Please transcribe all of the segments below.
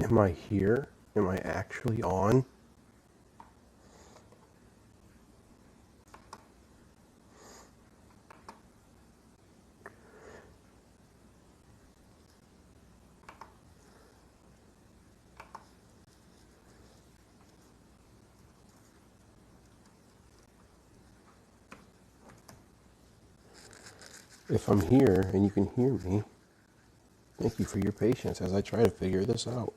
Am I here? Am I actually on? If I'm here and you can hear me, thank you for your patience as I try to figure this out.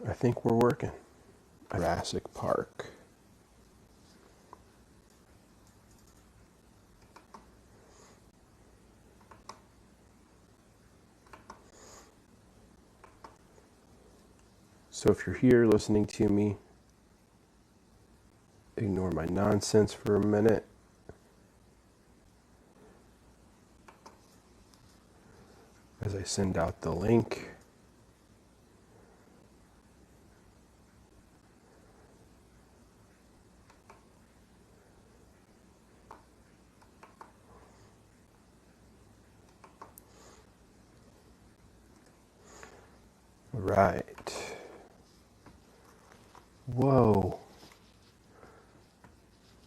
I think we're working. Jurassic Park. So if you're here listening to me, ignore my nonsense for a minute. As I send out the link. Right. Whoa.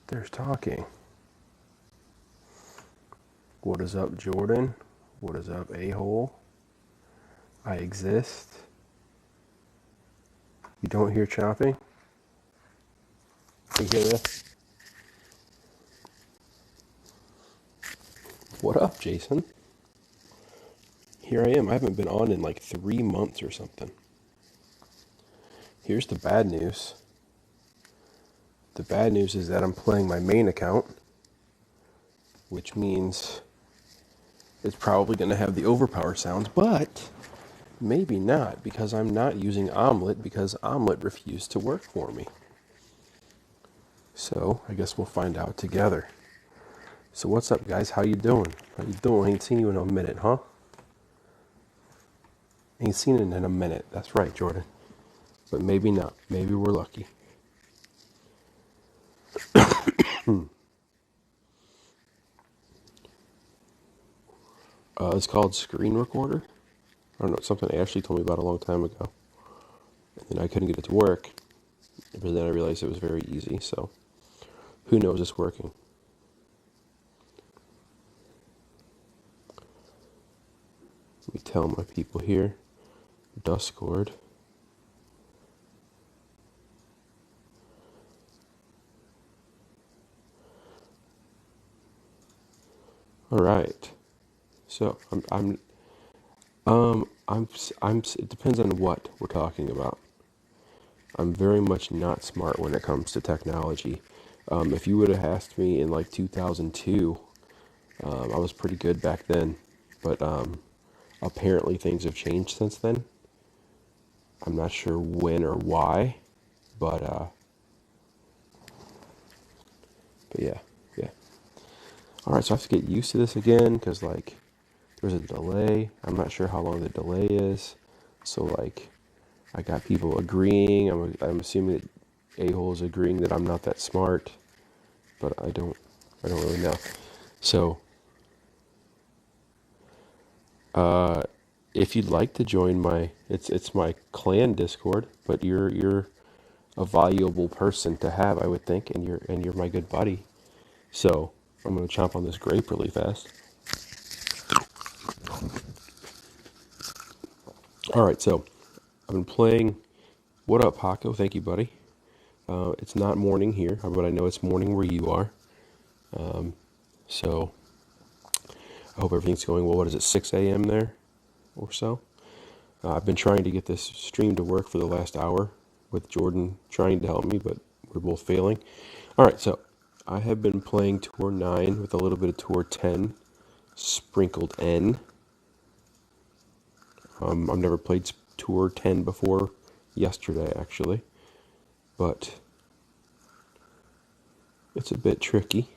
There's talking. What is up, Jordan? What is up, a-hole? I exist. You don't hear chopping? You hear this? What up, Jason? Here I am. I haven't been on in like 3 months or something. Here's the bad news. The bad news is that I'm playing my main account, which means it's probably going to have the overpower sounds, but maybe not, because I'm not using Omelet, because Omelet refused to work for me. So I guess we'll find out together. So what's up, guys? How you doing? How you doing? I ain't seen you in a minute, huh? Ain't seen it in a minute. That's right, Jordan. But maybe not. Maybe we're lucky. It's called Screen Recorder. I don't know, something Ashley told me about a long time ago. And then I couldn't get it to work. But then I realized it was very easy, so who knows it's working. Let me tell my people here. Discord. All right. So it depends on what we're talking about. I'm very much not smart when it comes to technology. If you would have asked me in like 2002, I was pretty good back then, but apparently things have changed since then. I'm not sure when or why, but yeah, yeah. All right, so I have to get used to this again because like there's a delay. I'm not sure how long the delay is, so like I got people agreeing. I'm assuming that a-hole is agreeing that I'm not that smart, but I don't really know. So if you'd like to join it's my clan Discord, but you're a valuable person to have, I would think, and you're my good buddy. So I'm gonna chomp on this grape really fast. All right, so I've been playing. What up, Paco? Thank you, buddy. It's not morning here, but I know it's morning where you are. So I hope everything's going well. What is it, 6 a.m. there or so? I've been trying to get this stream to work for the last hour with Jordan trying to help me, but we're both failing. All right, so I have been playing Tour 9 with a little bit of Tour 10 sprinkled in. I've never played Tour 10 before yesterday, actually, but it's a bit tricky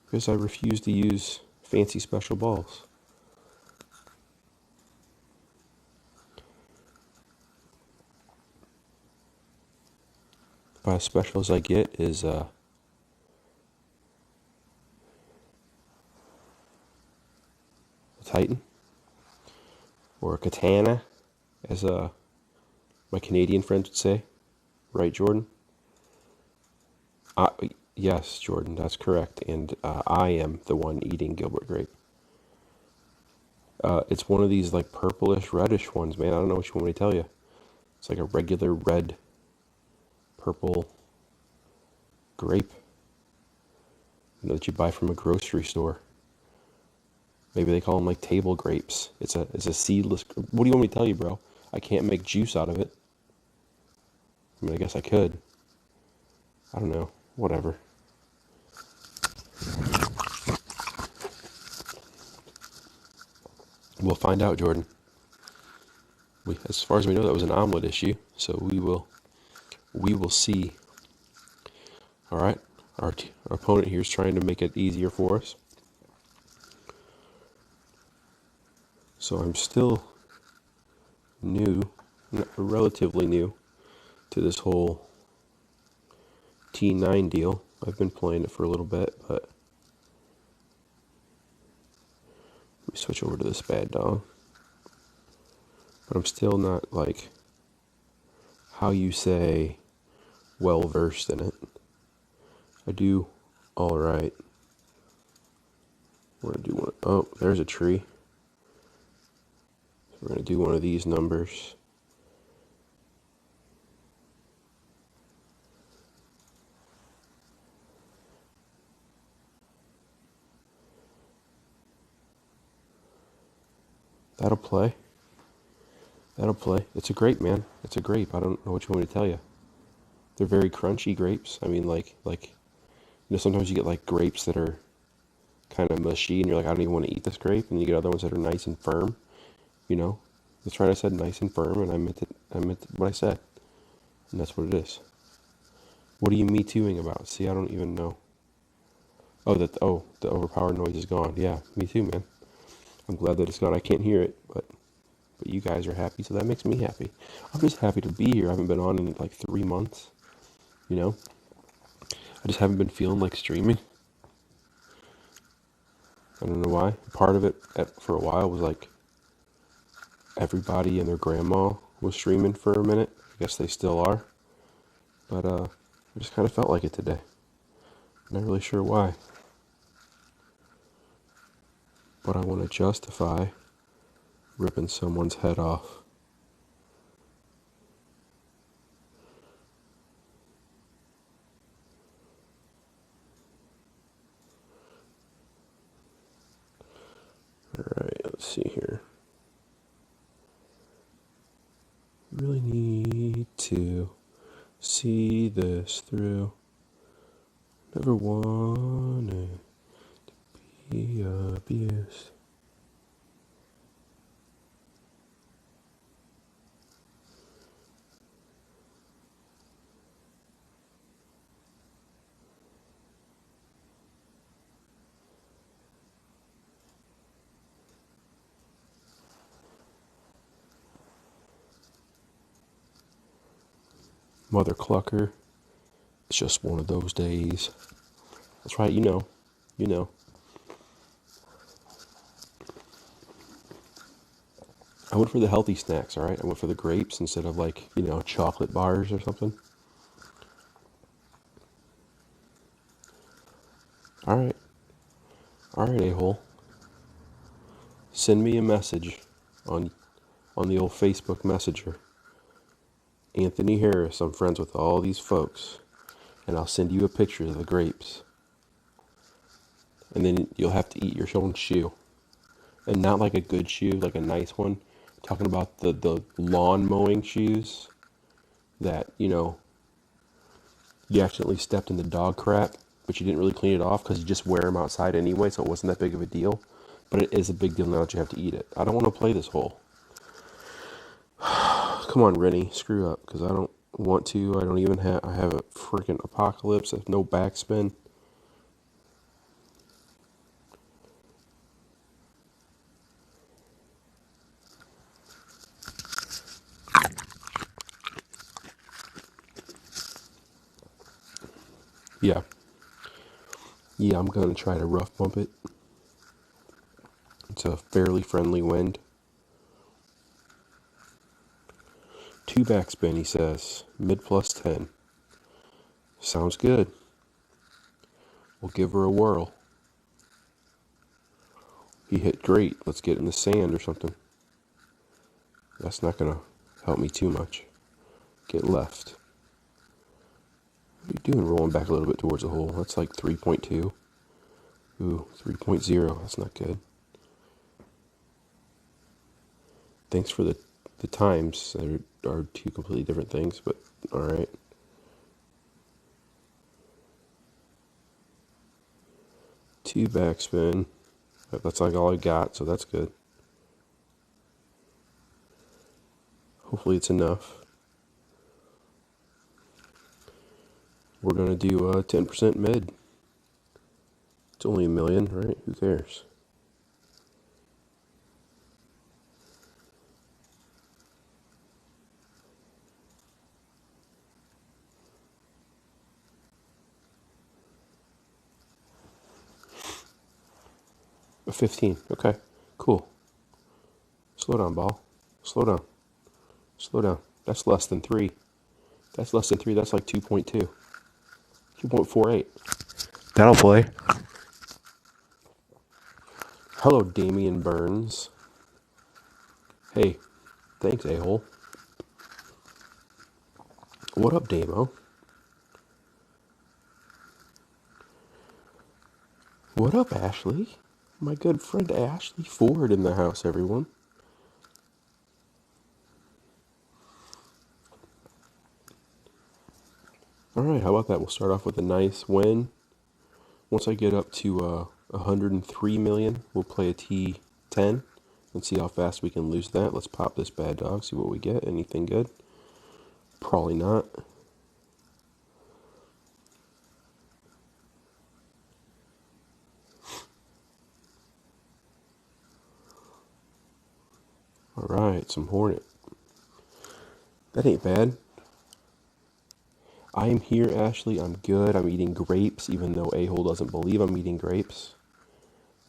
because I refuse to use fancy special balls. About as special as I get is a Titan or a katana, as my Canadian friends would say. Right, Jordan? Uh, yes, Jordan, that's correct. And I am the one eating Gilbert grape. It's one of these like purplish, reddish ones, man. I don't know what you want me to tell you. It's like a regular red, purple grape, that you buy from a grocery store. Maybe they call them like table grapes. It's a seedless. What do you want me to tell you, bro? I can't make juice out of it. I mean, I guess I could. I don't know. Whatever. We'll find out, Jordan. As far as we know, that was an omelet issue, so we will see. All right. Our opponent here is trying to make it easier for us. So I'm still relatively new to this whole T9 deal. I've been playing it for a little bit, but let me switch over to this bad dog. But I'm still not like how you say well versed in it. I do all right. We're gonna do one. Oh, there's a tree. So we're gonna do one of these numbers. That'll play. That'll play. It's a grape, man. It's a grape. I don't know what you want me to tell you. They're very crunchy grapes. I mean, sometimes you get like grapes that are kind of mushy, and you're like, I don't even want to eat this grape. And you get other ones that are nice and firm. That's right. I said nice and firm, and I meant it. I meant what I said, and that's what it is. What are you me tooing about? See, I don't even know. The overpowered noise is gone. Yeah, me too, man. I'm glad that it's gone. I can't hear it, but you guys are happy, so that makes me happy. I'm just happy to be here. I haven't been on in like 3 months. I just haven't been feeling like streaming. I don't know why. Part of it for a while was like everybody and their grandma was streaming for a minute. I guess they still are. But I just kind of felt like it today. Not really sure why. But I want to justify ripping someone's head off. Alright, let's see here. Really need to see this through. Never wanted to be abused. Mother Clucker. It's just one of those days. That's right, you know. I went for the healthy snacks, alright? I went for the grapes instead of like, chocolate bars or something. Alright. Alright, a-hole. Send me a message on the old Facebook Messenger. Anthony Harris, I'm friends with all these folks. And I'll send you a picture of the grapes. And then you'll have to eat your own shoe. And not like a good shoe, like a nice one. I'm talking about the lawn mowing shoes that, you accidentally stepped in the dog crap, but you didn't really clean it off because you just wear them outside anyway, so it wasn't that big of a deal. But it is a big deal now that you have to eat it. I don't want to play this hole. Come on, Rennie, screw up, because I don't want to. I have a freaking apocalypse. I have no backspin. Yeah. Yeah, I'm going to try to rough bump it. It's a fairly friendly wind. Two backspin, he says. Mid plus 10. Sounds good. We'll give her a whirl. He hit great. Let's get in the sand or something. That's not going to help me too much. Get left. What are you doing rolling back a little bit towards the hole? That's like 3.2. Ooh, 3.0. That's not good. Thanks for the times. There are two completely different things, but alright. Two backspin. That's like all I got, so that's good. Hopefully it's enough. We're going to do 10% mid. It's only $1 million, right? Who cares? A 15. Okay, cool. Slow down, ball. Slow down. Slow down. That's less than 3. That's less than 3. That's like 2.2. 2.48. That'll play. Hello, Damian Burns. Hey, thanks, a-hole. What up, Damo? What up, Ashley? My good friend Ashley Ford in the house, everyone. Alright, how about that? We'll start off with a nice win. Once I get up to 103 million, we'll play a T10 and see how fast we can lose that. Let's pop this bad dog, see what we get. Anything good? Probably not. Alright, some Hornet. That ain't bad. I am here, Ashley. I'm good. I'm eating grapes, even though a-hole doesn't believe I'm eating grapes.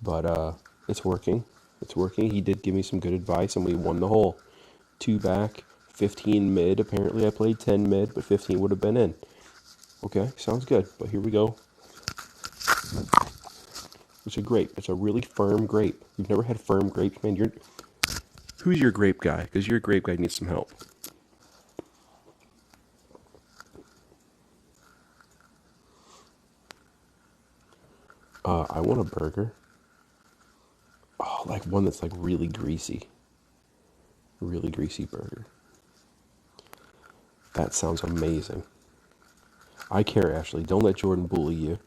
But it's working. It's working. He did give me some good advice, and we won the hole. 2 back, 15 mid. Apparently I played 10 mid, but 15 would have been in. Okay, sounds good. But here we go. It's a grape. It's a really firm grape. You've never had firm grapes, man. Who's your grape guy? Because your grape guy needs some help. I want a burger. Oh, like one that's like really greasy. Really greasy burger. That sounds amazing. I care, Ashley. Don't let Jordan bully you.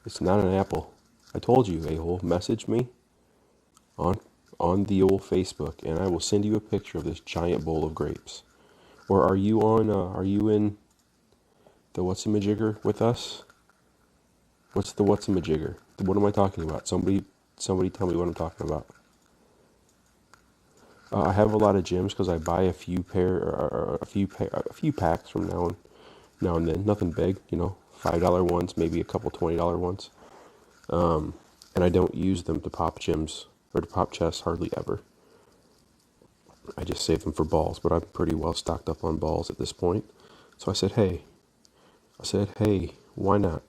It's not an apple. I told you, a-hole. Message me on the old Facebook, and I will send you a picture of this giant bowl of grapes. Or are you on? Are you in the what's-a-majigger with us? What's the what's-a-majigger? What am I talking about? Somebody tell me what I'm talking about. I have a lot of gems because I buy a few a few packs from now and then. Nothing big, $5 ones, maybe a couple $20 ones. And I don't use them to pop gems or to pop chests hardly ever. I just save them for balls, but I'm pretty well stocked up on balls at this point. So I said, hey, why not?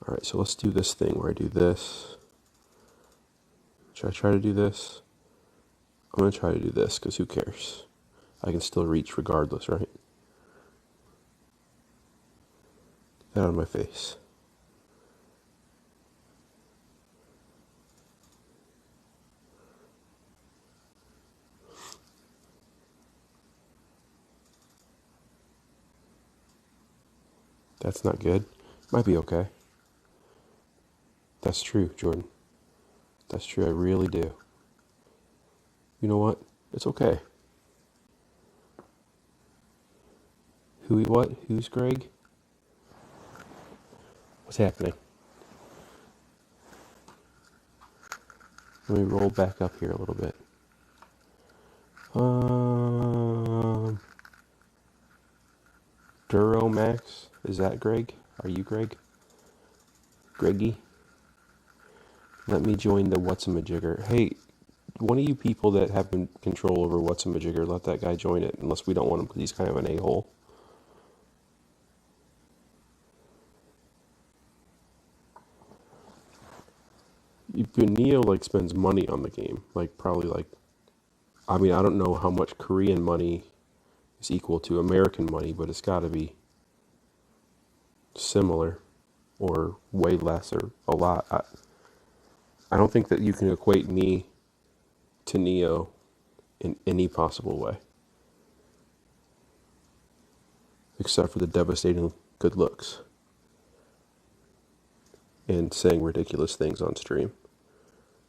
All right, so let's do this thing where I do this. Should I try to do this? I'm going to try to do this because who cares? I can still reach regardless, right? Get out of my face. That's not good. Might be okay. That's true, Jordan. That's true, I really do. You know what? It's okay. What? Who's Greg? What's happening? Let me roll back up here a little bit. Duro Is that Greg? Are you Greg? Greggy? Let me join the whatsamajigger. Hey, one of you people that have control over whatsamajigger, let that guy join it, unless we don't want him because he's kind of an a-hole. Neo like spends money on the game, like probably like, I mean, I don't know how much Korean money is equal to American money, but it's got to be similar or way less or a lot. I don't think that you can equate me to Neo in any possible way, except for the devastating good looks and saying ridiculous things on stream.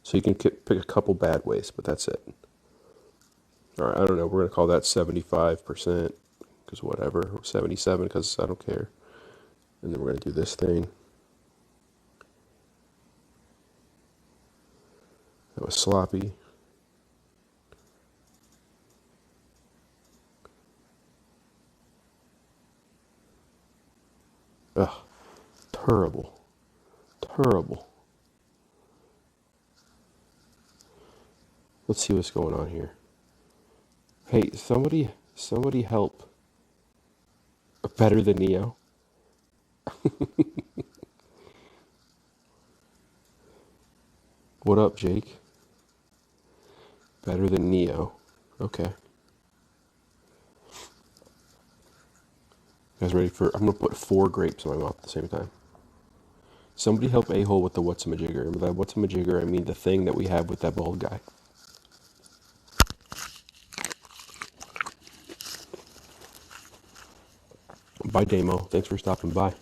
So you can pick a couple bad ways, but that's it. All right, I don't know. We're going to call that 75%, because whatever, or 77, because I don't care. And then we're going to do this thing. That was sloppy. Ugh, terrible. Terrible. Let's see what's going on here. Hey, somebody help. Better than Neo? What up, Jake? Better than Neo. Okay. You guys ready for... I'm going to put 4 grapes in my mouth at the same time. Somebody help a-hole with the whatsamajigger. And by whatsamajigger, I mean the thing that we have with that bald guy. Bye, Damo. Thanks for stopping by.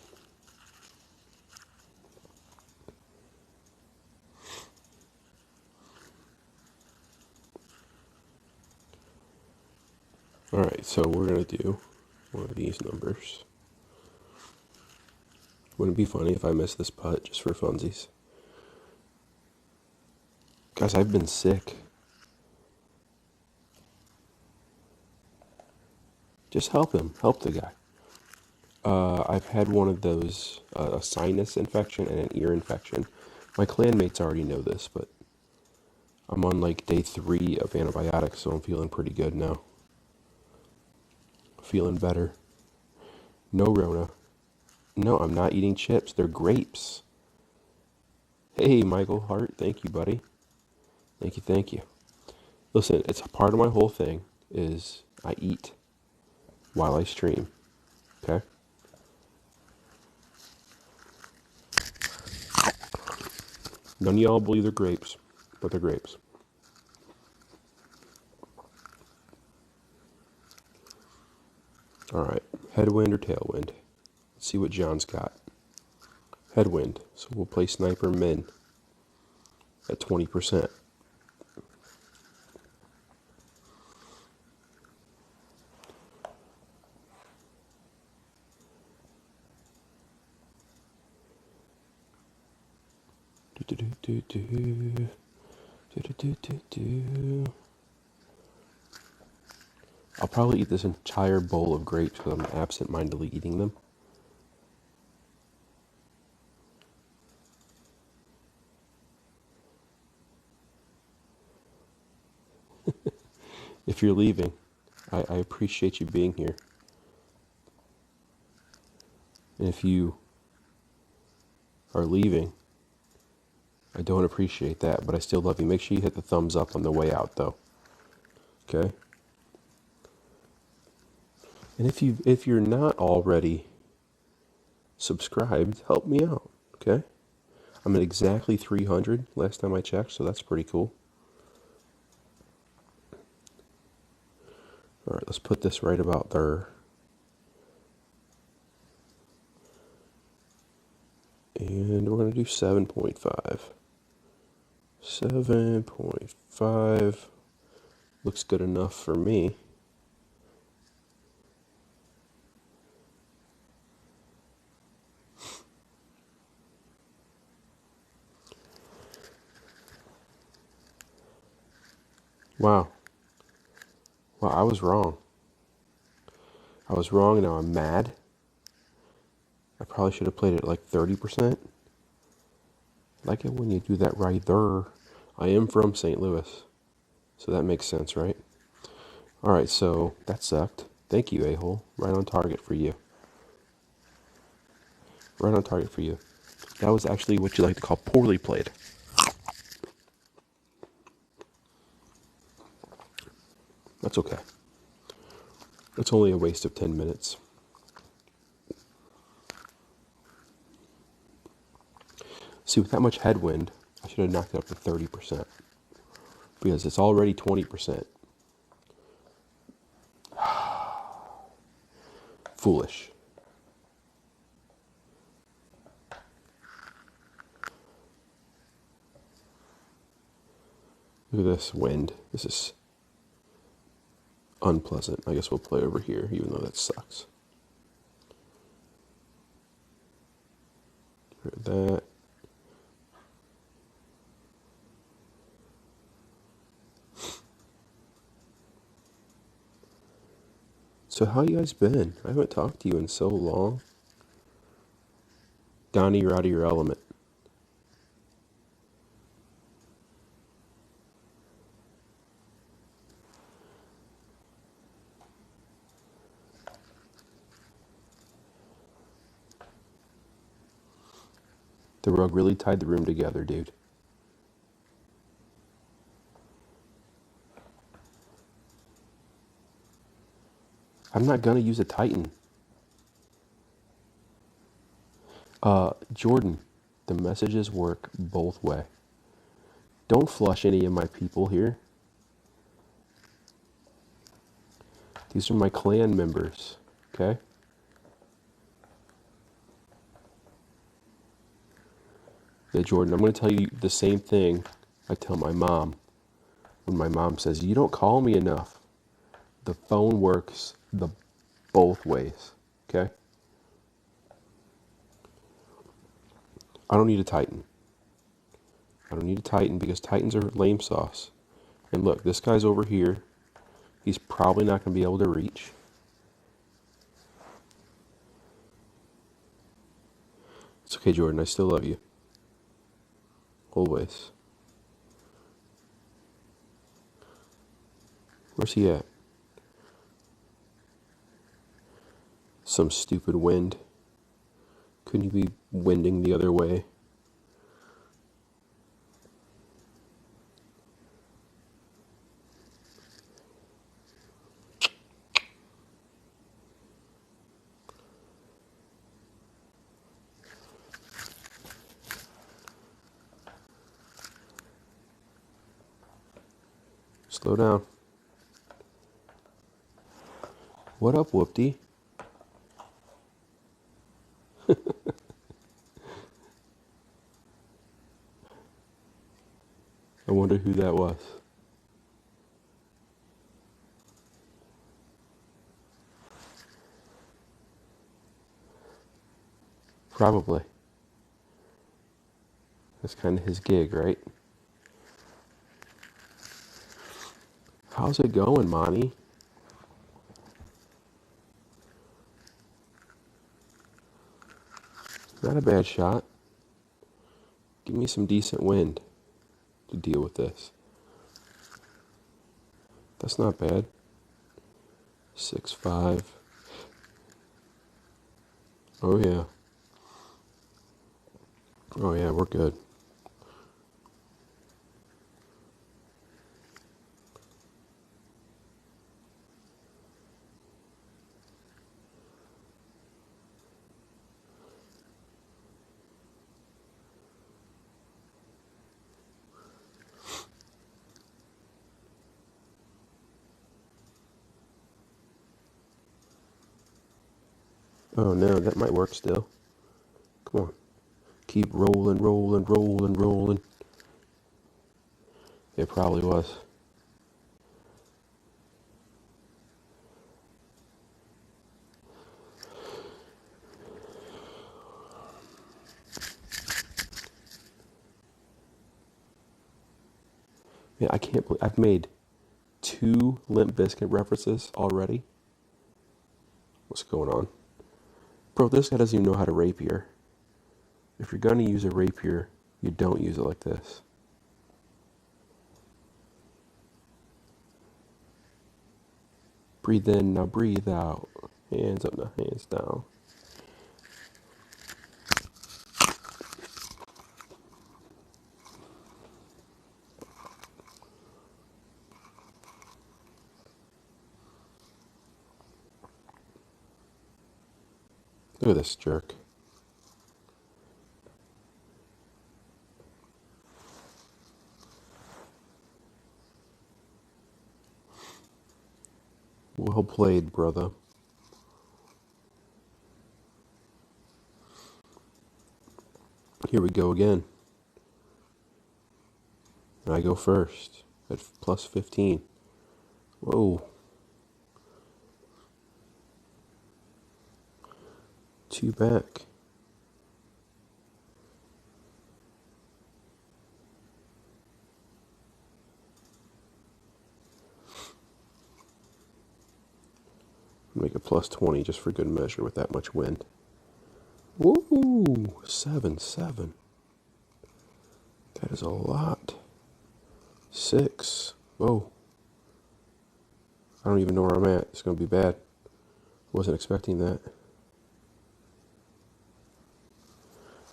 Alright, so we're going to do one of these numbers. Wouldn't it be funny if I missed this putt just for funsies? Guys, I've been sick. Just help him. Help the guy. I've had one of those, a sinus infection and an ear infection. My clanmates already know this, but I'm on like day 3 of antibiotics, so I'm feeling pretty good now. Feeling better. No Rona. No, I'm not eating chips. They're grapes. Hey, Michael Hart. Thank you, buddy. Thank you, thank you. Listen, it's a part of my whole thing is I eat while I stream. Okay? None of y'all believe they're grapes, but they're grapes. Alright, headwind or tailwind? Let's see what John's got. Headwind, so we'll play Sniper Min at 20%. I'll probably eat this entire bowl of grapes because I'm absent-mindedly eating them. If you're leaving, I appreciate you being here. And if you are leaving, I don't appreciate that, but I still love you. Make sure you hit the thumbs up on the way out, though. Okay? And if you're not already subscribed, help me out, okay? I'm at exactly 300 last time I checked, so that's pretty cool. All right, let's put this right about there. And we're going to do 7.5. 7.5 looks good enough for me. Wow. Wow, I was wrong. I was wrong, now I'm mad. Probably should have played it like 30%. Like it when you do that right there. I am from St. Louis, so that makes sense, right? Alright, so that sucked. Thank you, a-hole. Right on target for you. Right on target for you. That was actually what you like to call poorly played. That's okay. It's only a waste of 10 minutes. See, with that much headwind, I should have knocked it up to 30%. Because it's already 20%. Foolish. Look at this wind. This is unpleasant. I guess we'll play over here, even though that sucks. Look at that. So how you guys been? I haven't talked to you in so long. Donnie, you're out of your element. The rug really tied the room together, dude. I'm not gonna use a Titan. Jordan, the messages work both way. Don't flush any of my people here. These are my clan members, okay? Yeah, Jordan, I'm going to tell you the same thing I tell my mom. When my mom says, you don't call me enough. The phone works the both ways, okay? I don't need a Titan. I don't need a Titan because Titans are lame sauce. And look, this guy's over here. He's probably not going to be able to reach. It's okay, Jordan. I still love you. Always. Where's he at? Some stupid wind. Couldn't you be winding the other way? Slow down. What up, Whoopty? I wonder who that was. Probably. That's kind of his gig, right? How's it going, Monty? Not a bad shot. Give me some decent wind to deal with this. That's not bad. 6-5. Oh yeah. Oh yeah, we're good. Oh no, that might work still. Come on. Keep rolling, rolling, rolling, rolling. It probably was. Yeah, I can't believe I've made 2 Limp Bizkit references already. What's going on? Bro, this guy doesn't even know how to rapier. If you're gonna use a rapier, you don't use it like this. Breathe in, now breathe out. Hands up, now hands down. Look at this jerk. Well played, brother. Here we go again. I go first at plus 15. Whoa. 2 back. Make it plus 20 just for good measure with that much wind. Woo! 7-7. That is a lot. 6. Whoa. I don't even know where I'm at. It's going to be bad. Wasn't expecting that.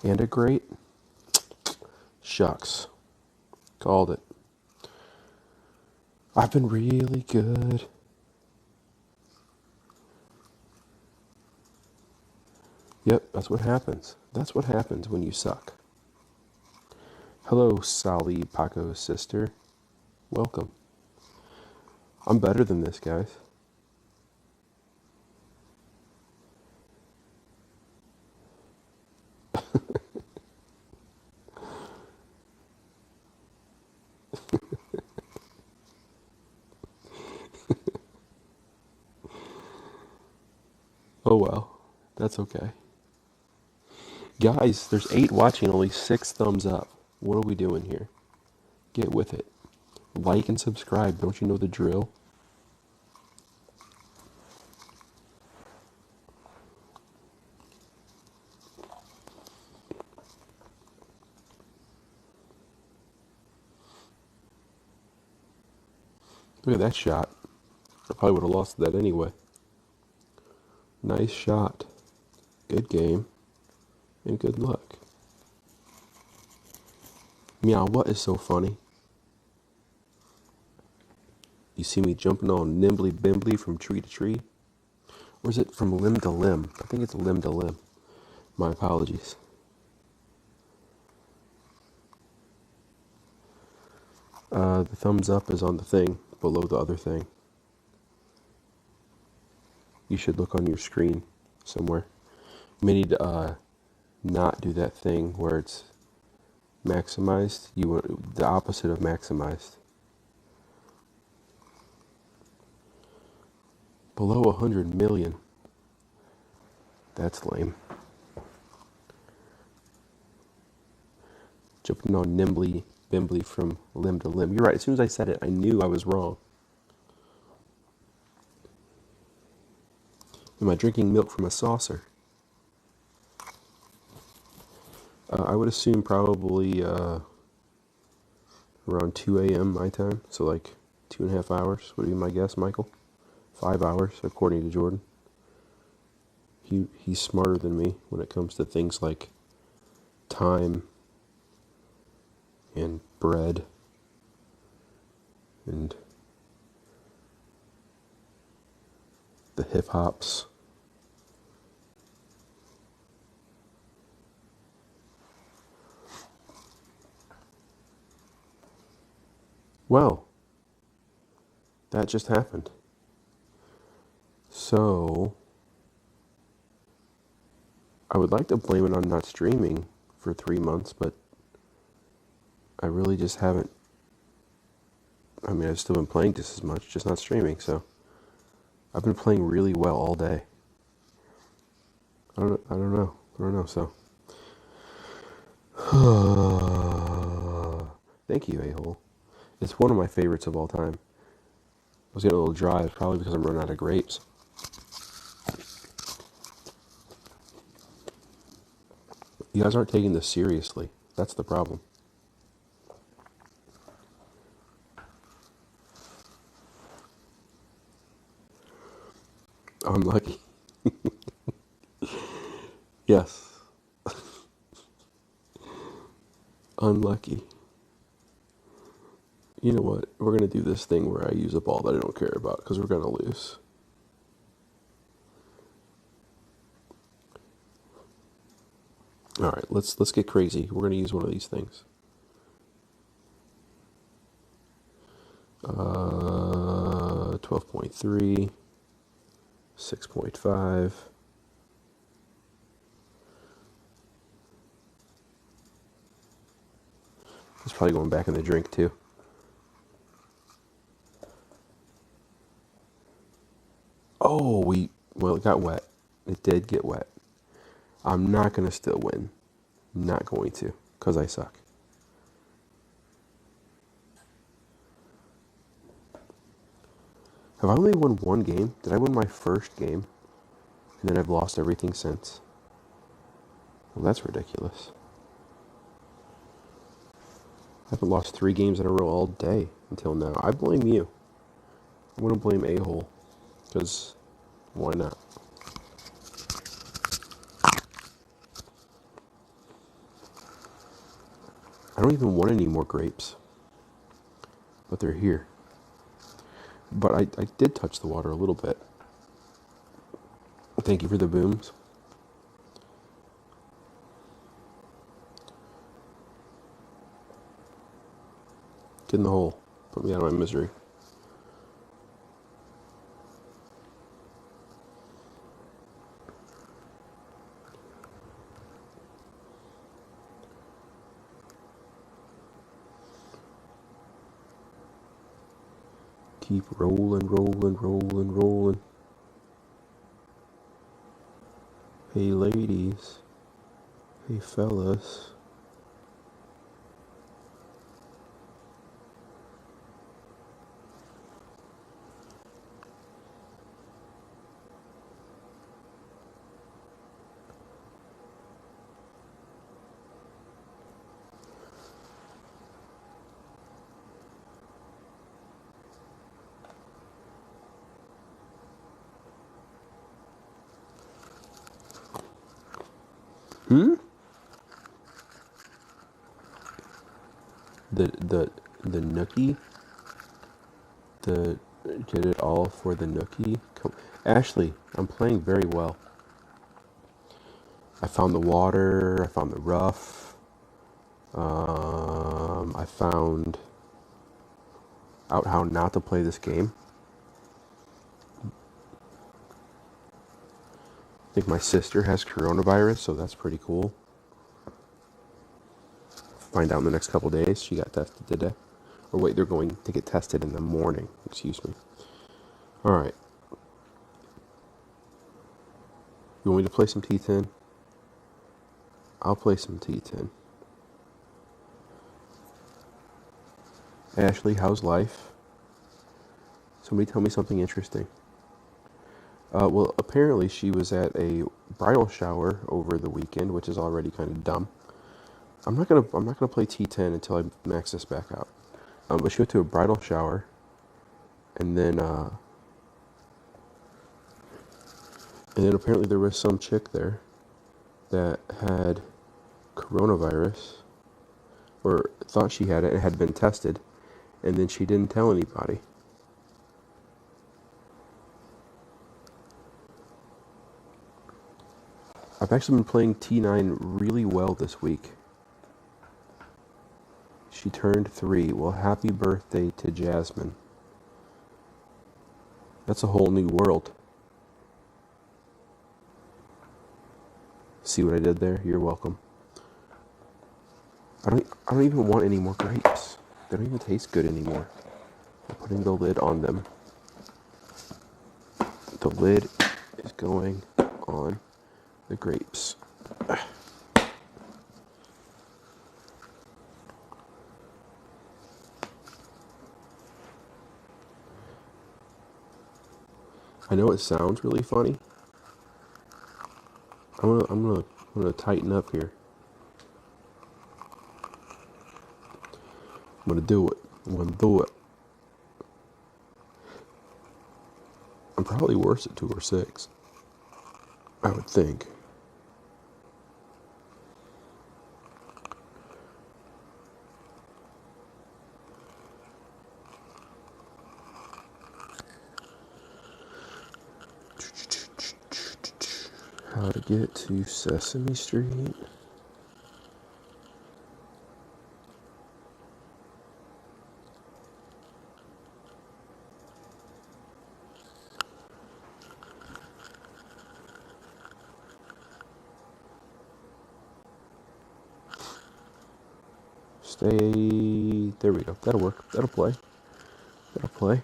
And a great. Shucks. Called it. I've been really good. Yep, that's what happens. That's what happens when you suck. Hello, Sally Paco's sister. Welcome. I'm better than this, guys. Oh well, that's okay. Guys, there's 8 watching, only 6 thumbs up. What are we doing here? Get with it. Like and subscribe, don't you know the drill? Look at that shot. I probably would have lost that anyway. Nice shot. Good game. And good luck. Meow, what is so funny? You see me jumping on nimbly bimbly from tree to tree? Or is it from limb to limb? I think it's limb to limb. My apologies. The thumbs up is on the thing below the other thing. You should look on your screen somewhere. You may need to not do that thing where it's maximized. You want the opposite of maximized. Below 100 million. That's lame. Jumping on nimbly bimbly from limb to limb. You're right. As soon as I said it, I knew I was wrong. Am I drinking milk from a saucer? I would assume probably around 2 a.m. my time. So like 2.5 hours would be my guess, Michael. 5 hours, according to Jordan. He's smarter than me when it comes to things like time and bread and the hip hops. Well, that just happened. So, I would like to blame it on not streaming for 3 months, but I really just haven't. I mean, I've still been playing just as much, just not streaming, so I've been playing really well all day. I don't know, so. Thank you, a-hole. It's one of my favorites of all time. I was getting a little dry, probably because I'm running out of grapes. You guys aren't taking this seriously. That's the problem. Unlucky. Yes. Unlucky. You know what? We're going to do this thing where I use a ball that I don't care about because we're going to lose. All right, let's get crazy. We're going to use one of these things. 12.3, 6.5. It's probably going back in the drink too. Oh, well, it got wet. It did get wet. I'm not going to still win. Not going to, because I suck. Have I only won one game? Did I win my first game? And then I've lost everything since? Well, that's ridiculous. I haven't lost 3 games in a row all day until now. I blame you. I'm going to blame A-hole. Because why not? I don't even want any more grapes. But they're here. But I did touch the water a little bit. Thank you for the booms. Get in the hole. Put me out of my misery. Keep rolling, rolling, rolling, rolling. Hey ladies. Hey fellas. Hmm? The nookie? Did it all for the nookie? Ashley, I'm playing very well. I found the water, I found the rough. I found out how not to play this game. I think my sister has coronavirus, so that's pretty cool. Find out in the next couple days. She got tested today. Or wait, they're going to get tested in the morning. Excuse me. All right. You want me to play some T10? I'll play some T10. Ashley, how's life? Somebody tell me something interesting. Well, apparently she was at a bridal shower over the weekend, which is already kind of dumb. I'm not gonna play T10 until I max this back out. But she went to a bridal shower, and then apparently there was some chick there that had coronavirus, or thought she had it and had been tested, and then she didn't tell anybody. I've actually been playing T9 really well this week. She turned 3. Well, happy birthday to Jasmine. That's a whole new world. See what I did there? You're welcome. I don't even want any more grapes. They don't even taste good anymore. I'm putting the lid on them. The lid is going on the grapes. I know it sounds really funny. I'm gonna tighten up here. I'm gonna do it. I'm gonna do it. I'm probably worse at 2 or 6. I would think. How to get to Sesame Street? Stay. There we go. That'll work. That'll play. That'll play.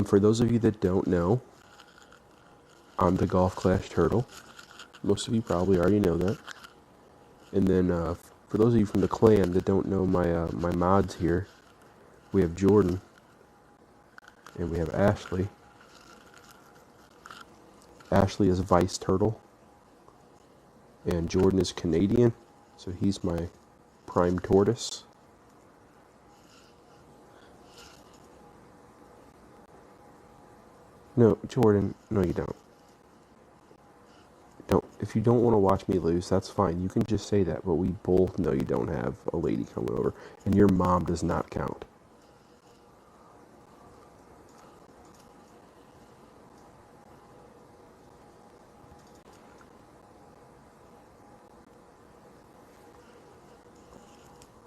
For those of you that don't know, I'm the Golf Clash Turtle. Most of you probably already know that. And then, for those of you from the clan that don't know my mods here, we have Jordan, and we have Ashley. Ashley is Vice Turtle, and Jordan is Canadian, so he's my Prime Tortoise. No, Jordan, no you don't. If you don't want to watch me lose, that's fine. You can just say that, but we both know you don't have a lady coming over, and your mom does not count.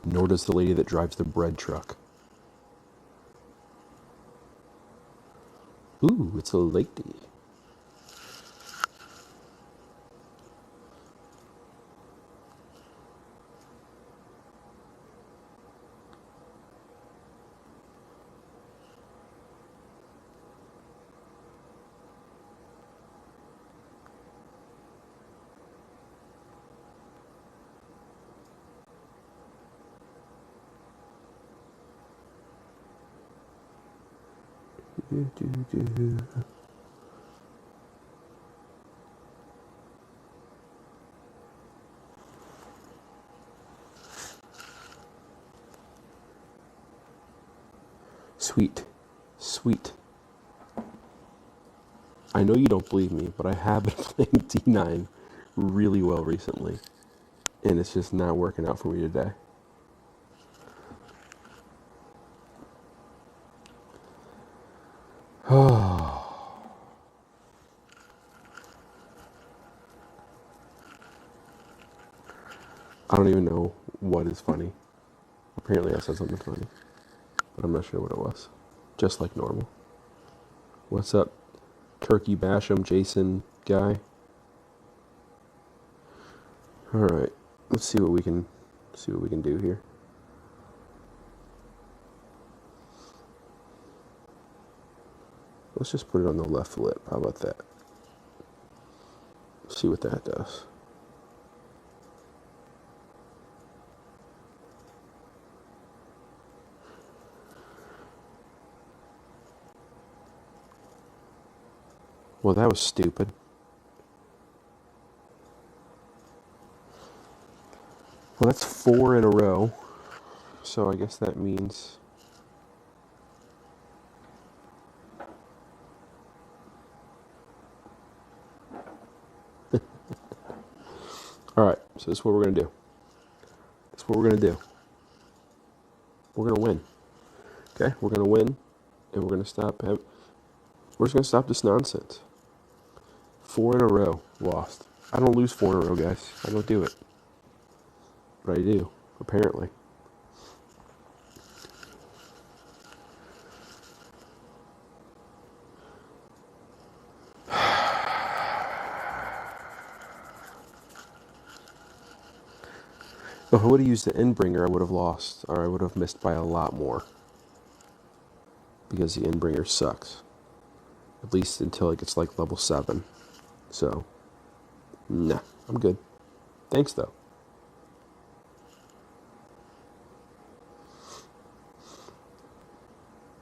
Nor does the lady that drives the bread truck. Ooh, it's a lady. Sweet. Sweet. I know you don't believe me, but I have been playing D9 really well recently, and it's just not working out for me today. I don't even know what is funny. Apparently I said something funny, but I'm not sure what it was. Just like normal. What's up, Turkey Basham, Jason guy? All right, let's see what we can do here. Let's just put it on the left lip. How about that? See what that does. Well, that was stupid. Well, that's 4 in a row. So I guess that means... Alright, so this is what we're going to do. This is what we're going to do. We're going to win. Okay? We're going to win, and we're going to stop... We're just going to stop this nonsense. 4 in a row lost. I don't lose 4 in a row, guys. I don't do it. But I do, apparently. If I would have used the Endbringer, I would have lost, or I would have missed by a lot more. Because the Endbringer sucks. At least until it gets like level 7. So, nah, I'm good. Thanks, though.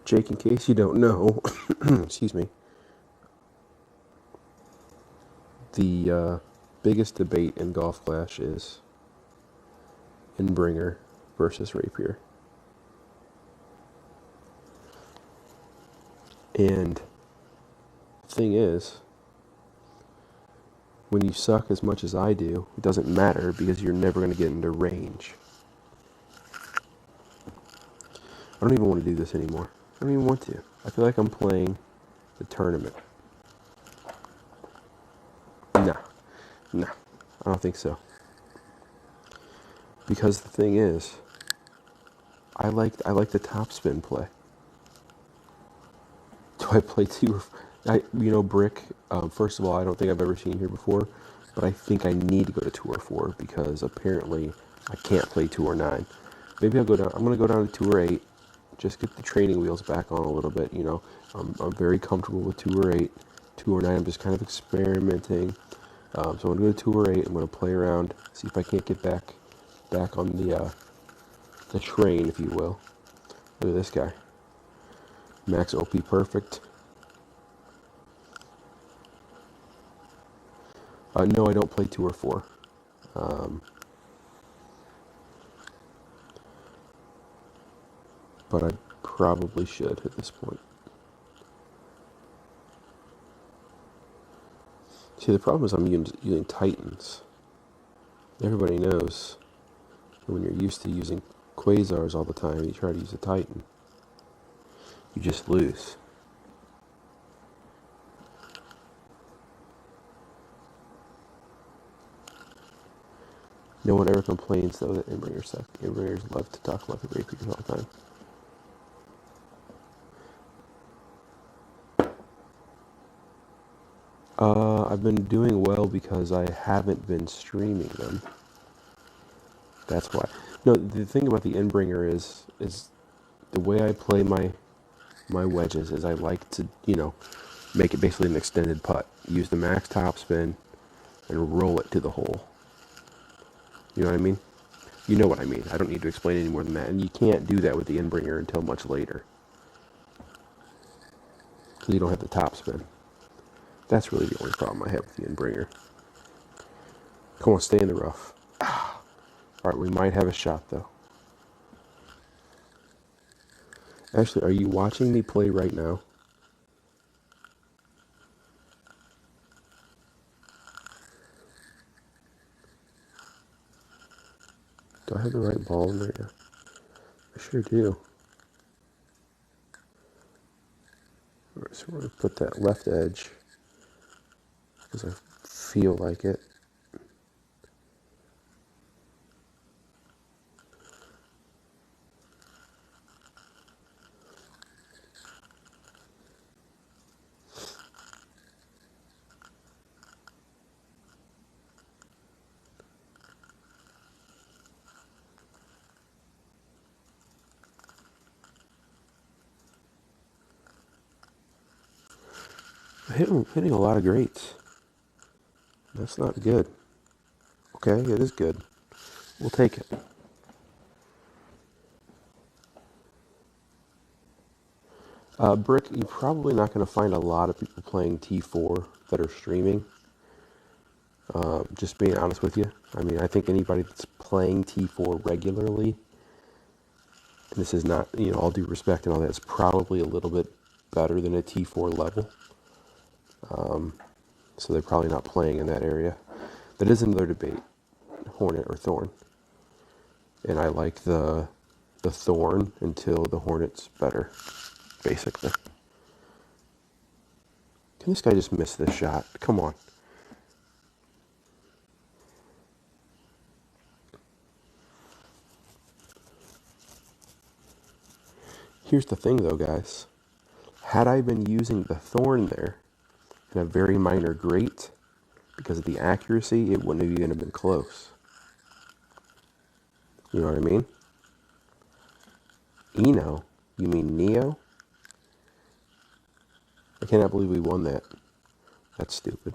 Jake, in case you don't know, excuse me, the biggest debate in Golf Clash is Endbringer versus Rapier. And the thing is, when you suck as much as I do, it doesn't matter because you're never going to get into range. I don't even want to do this anymore. I don't even want to. I feel like I'm playing the tournament. No, I don't think so. Because the thing is, I like the topspin play. Do I play two? Brick. First of all, I don't think I've ever seen here before, but I think I need to go to 2 or 4 because apparently I can't play 2 or 9. Maybe I'll go down. I'm gonna go down to 2 or 8. Just get the training wheels back on a little bit. I'm very comfortable with 2 or 8. 2 or 9, I'm just kind of experimenting. So I'm gonna go to 2 or 8. I'm gonna play around, see if I can't get back on the train, if you will. Look at this guy. Max OP perfect. No, I don't play 2 or 4. But I probably should at this point. See, the problem is I'm using Titans. Everybody knows when you're used to using Quasars all the time, you try to use a Titan, you just lose. No one ever complains, though, that Endbringers suck. Endbringers love to talk about the Rapiers all the time. I've been doing well because I haven't been streaming them. That's why. No, the thing about the Endbringer is the way I play my wedges is I like to, make it basically an extended putt. Use the max topspin and roll it to the hole. You know what I mean? You know what I mean. I don't need to explain any more than that. And you can't do that with the Endbringer until much later. Because you don't have the topspin. That's really the only problem I have with the Endbringer. Come on, stay in the rough. Alright, we might have a shot, though. Actually, are you watching me play right now? Do I have the right ball in there? I sure do. Alright, so we're going to put that left edge because I feel like it. Hitting a lot of greats. That's not good. Okay, it is good. We'll take it. Brick, you're probably not going to find a lot of people playing T4 that are streaming. Just being honest with you. I mean, I think anybody that's playing T4 regularly, and this is not, all due respect and all that, it's probably a little bit better than a T4 level. So they're probably not playing in that area. That is another debate, Hornet or Thorn. And I like the Thorn until the Hornet's better, basically. Can this guy just miss this shot? Come on. Here's the thing, though, guys. Had I been using the Thorn there in a very minor grate, because of the accuracy, it wouldn't have even been close. You know what I mean? Eno? You mean Neo? I cannot believe we won that. That's stupid.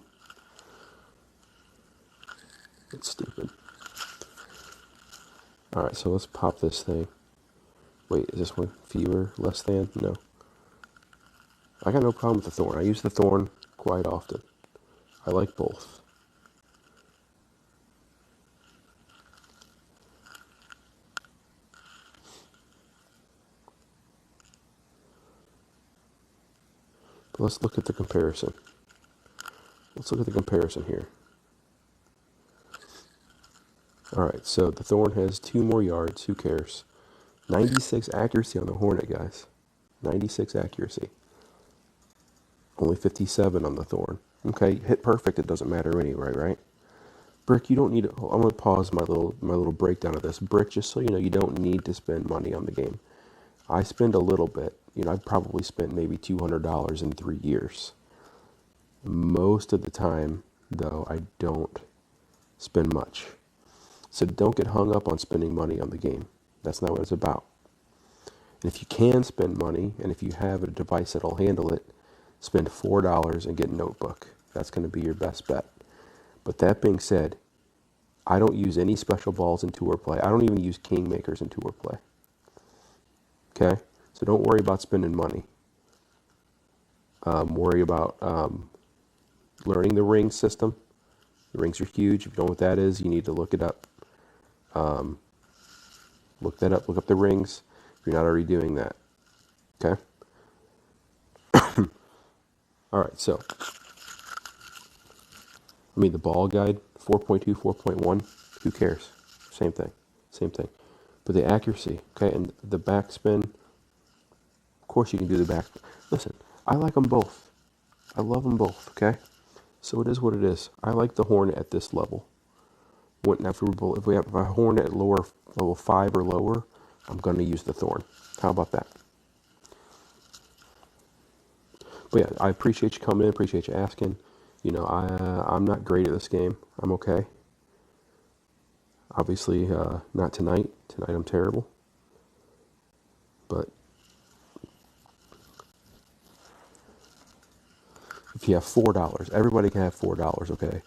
It's stupid. Alright, so let's pop this thing. Wait, is this one fewer, less than? No. I got no problem with the Thorn. I use the Thorn quite often. I like both. But let's look at the comparison. Let's look at the comparison here. Alright, so the Thorn has 2 more yards. Who cares? 96 accuracy on the Hornet, guys. 96 accuracy. Only 57 on the Thorn. Okay, hit perfect, it doesn't matter anyway, right? Brick, you don't need to, I'm going to pause my little breakdown of this. Brick, just so you know, you don't need to spend money on the game. I spend a little bit. You know, I've probably spent maybe $200 in 3 years. Most of the time, though, I don't spend much. So don't get hung up on spending money on the game. That's not what it's about. And if you can spend money, and if you have a device that'll handle it, spend $4 and get Notebook. That's going to be your best bet. But that being said, I don't use any special balls in tour play. I don't even use Kingmakers in tour play. Okay? So don't worry about spending money. Worry about learning the ring system. The rings are huge. If you don't know what that is, you need to look it up. Look that up. Look up the rings if you're not already doing that. Okay? All right, so the ball guide, 4.2, 4.1, who cares? Same thing. Same thing. But the accuracy, okay, and the backspin, of course you can do the back. Listen, I like them both. I love them both, okay? So it is what it is. I like the Hornet at this level. If we have a Hornet at level 5 or lower, I'm going to use the Thorn. How about that? But yeah, I appreciate you coming in. Appreciate you asking. You know, I'm not great at this game. I'm okay. Obviously, not tonight. Tonight I'm terrible. But if you have $4, everybody can have $4, okay?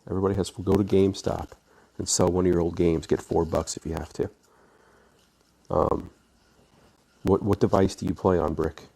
Everybody has to go to GameStop and sell one of your old games. Get $4 if you have to. What device do you play on, Brick?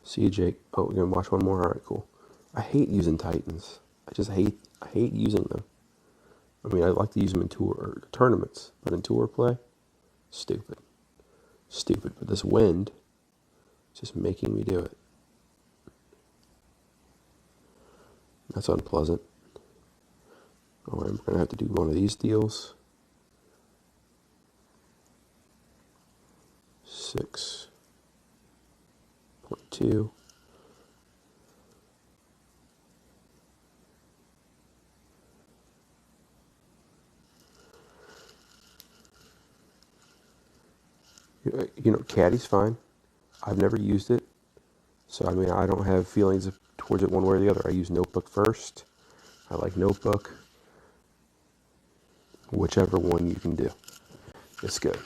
See you, Jake. Oh, you're gonna watch one more? All right, cool. I hate using Titans. I hate using them. I mean, I like to use them in tournaments, but in tour play, stupid. Stupid. But this wind is just making me do it. That's unpleasant. Oh, I'm gonna have to do one of these deals. 6.2. You know, Caddy's fine. I've never used it. So, I mean, I don't have feelings towards it one way or the other. I use Notebook first. I like Notebook. Whichever one you can do. It's good.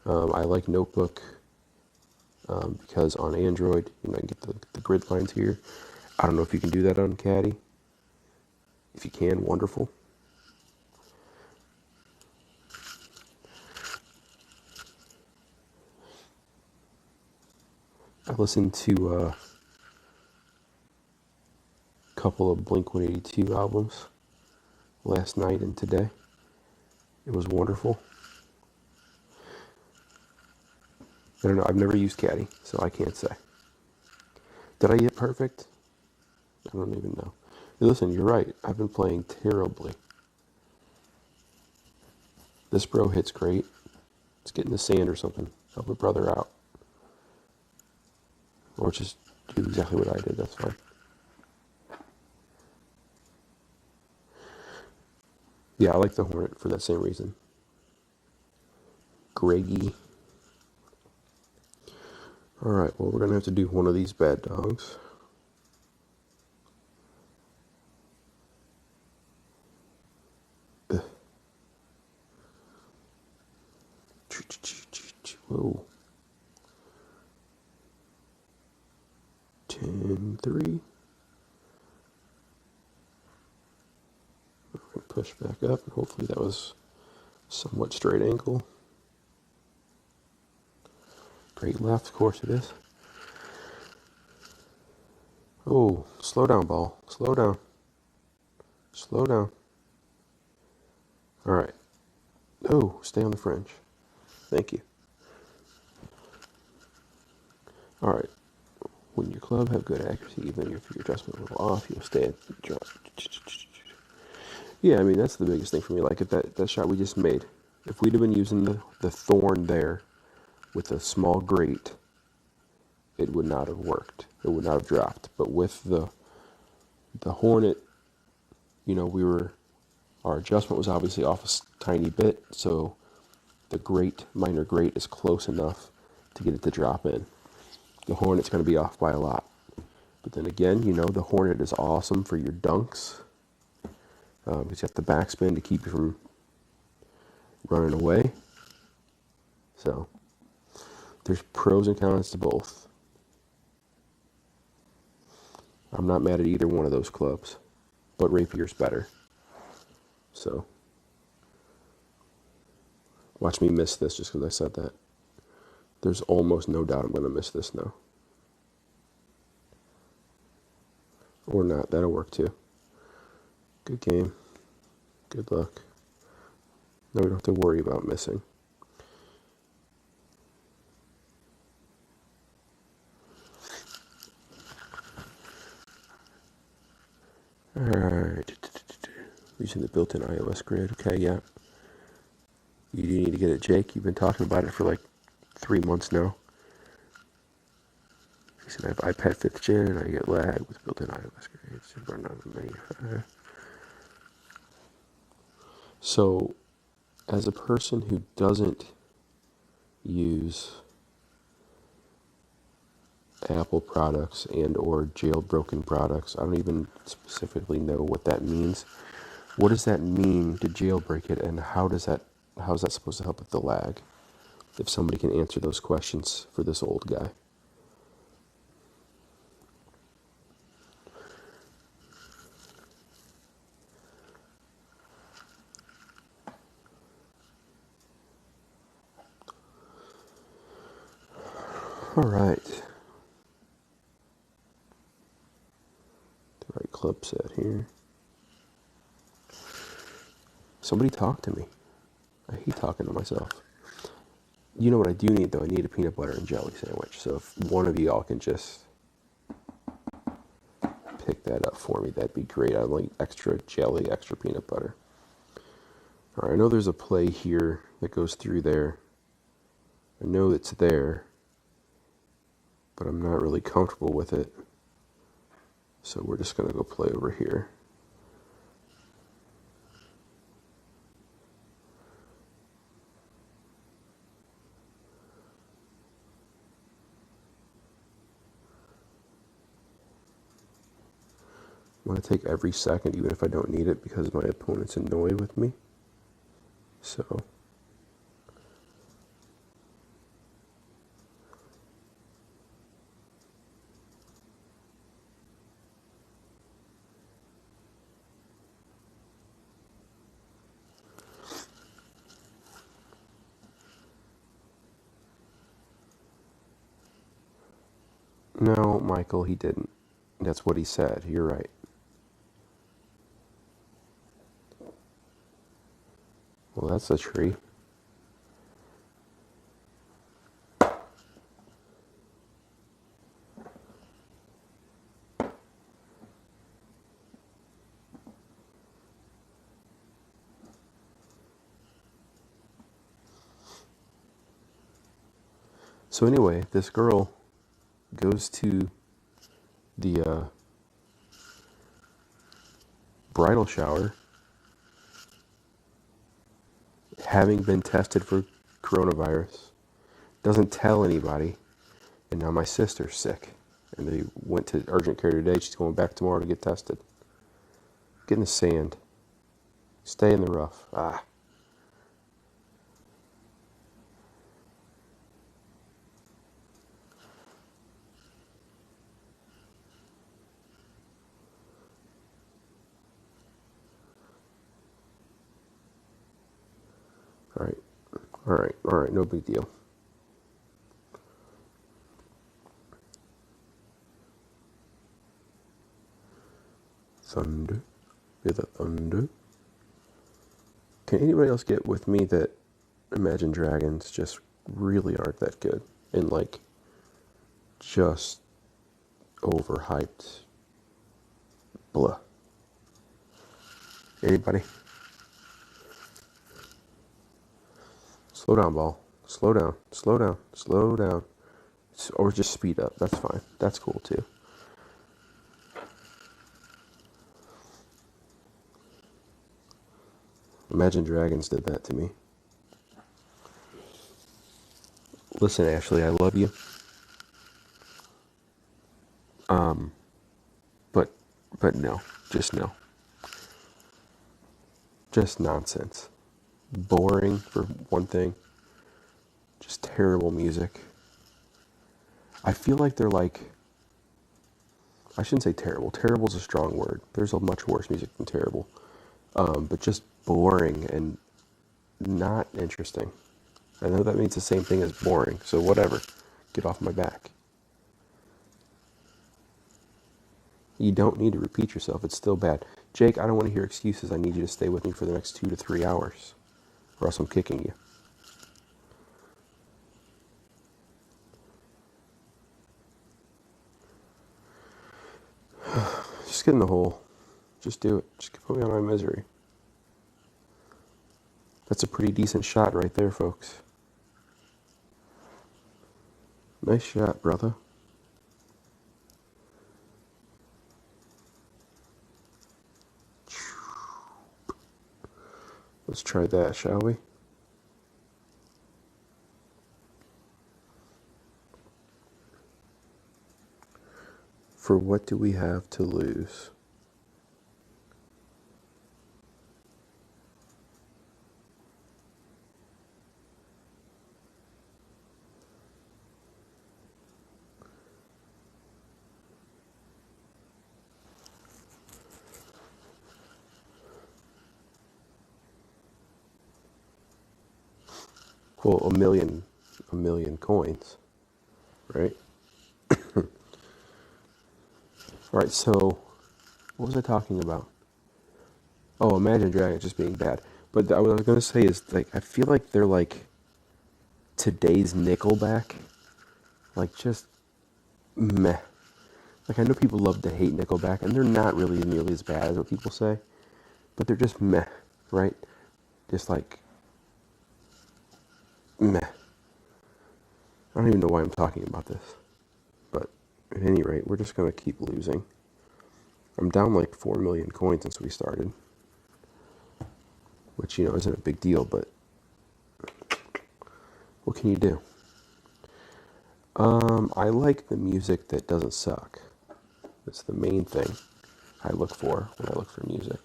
I like Notebook because on Android, you know, I can get the grid lines here. I don't know if you can do that on Caddy. If you can, wonderful. I listened to a couple of Blink-182 albums last night and today. It was wonderful. I don't know. I've never used Caddy, so I can't say. Did I get perfect? I don't even know. Hey, listen, you're right. I've been playing terribly. This bro hits great. Let's get in the sand or something. Help a brother out. Or just do exactly what I did. That's fine. Yeah, I like the Hornet for that same reason. Greggy. Alright, well, we're going to have to do one of these bad dogs. Whoa. 10-3. push back up, and hopefully that was somewhat straight angle. Great left, of course it is. Oh, slow down, ball. Slow down. Slow down. All right. Oh, stay on the fringe. Thank you. All right. When your club have good accuracy, even if your adjustment a little off, you'll stay at the drop. Yeah, I mean, that's the biggest thing for me. Like, if that shot we just made, if we'd have been using the thorn there with a small grate, it would not have worked. It would not have dropped. But with the hornet, you know, our adjustment was obviously off a tiny bit, so the grate, minor grate, is close enough to get it to drop in. The hornet's going to be off by a lot. But then again, you know, the hornet is awesome for your dunks. Because you have the backspin to keep you from running away. So, there's pros and cons to both. I'm not mad at either one of those clubs, but Rapier's better. So, watch me miss this just because I said that. There's almost no doubt I'm going to miss this now. Or not, that'll work too. Good game. Good luck. Now we don't have to worry about missing. Alright. Using the built-in iOS grid. Okay, yeah. You do need to get it, Jake. You've been talking about it for like 3 months now. He said I have iPad 5th gen and I get lag with built-in iOS grid. It's run out of menu. So, as a person who doesn't use Apple products and or jailbroken products, I don't even specifically know what that means. What does that mean to jailbreak it, and how is that supposed to help with the lag? If somebody can answer those questions for this old guy. All right. The right club set here. Somebody talk to me. I hate talking to myself. You know what I do need, though? I need a peanut butter and jelly sandwich. So if one of y'all can just pick that up for me, that'd be great. I'd like extra jelly, extra peanut butter. All right, I know there's a play here that goes through there. I know it's there, but I'm not really comfortable with it. So we're just going to go play over here. I'm going to take every second, even if I don't need it, because my opponent's annoyed with me. So, no, Michael, he didn't. That's what he said. You're right. Well, that's a tree. So anyway, this girl goes to the bridal shower having been tested for coronavirus, doesn't tell anybody, and now my sister's sick. And they went to urgent care today. She's going back tomorrow to get tested. Get in the sand. Stay in the rough. Ah. All right, all right, all right. No big deal. Thunder, feel the thunder. Can anybody else get with me that Imagine Dragons just really aren't that good and like just overhyped? Blah. Anybody? Slow down, ball. Slow down. Slow down. Slow down. Or just speed up. That's fine. That's cool too. Imagine Dragons did that to me. Listen, Ashley, I love you. But but no. Just no. Just nonsense. Boring for one thing. Just terrible music. I feel like they're like, I shouldn't say terrible. Terrible is a strong word. There's a much worse music than terrible. But just boring and not interesting. I know that means the same thing as boring, so whatever. Get off my back. You don't need to repeat yourself. It's still bad. Jake, I don't want to hear excuses. I need you to stay with me for the next 2 to 3 hours, or else I'm kicking you. Just get in the hole. Just do it. Just put me out of my misery. That's a pretty decent shot right there, folks. Nice shot, brother. Let's try that, shall we? For what do we have to lose? Well, a million coins, right? All right, so what was I talking about? Oh, Imagine Dragons just being bad. But what I was going to say is, like, I feel like they're like today's Nickelback. Like, just meh. Like, I know people love to hate Nickelback, and they're not really nearly as bad as what people say, but they're just meh, right? Just like, meh. I don't even know why I'm talking about this. But at any rate, we're just going to keep losing. I'm down like 4 million coins since we started. Which, you know, isn't a big deal, but what can you do? I like the music that doesn't suck. That's the main thing I look for when I look for music.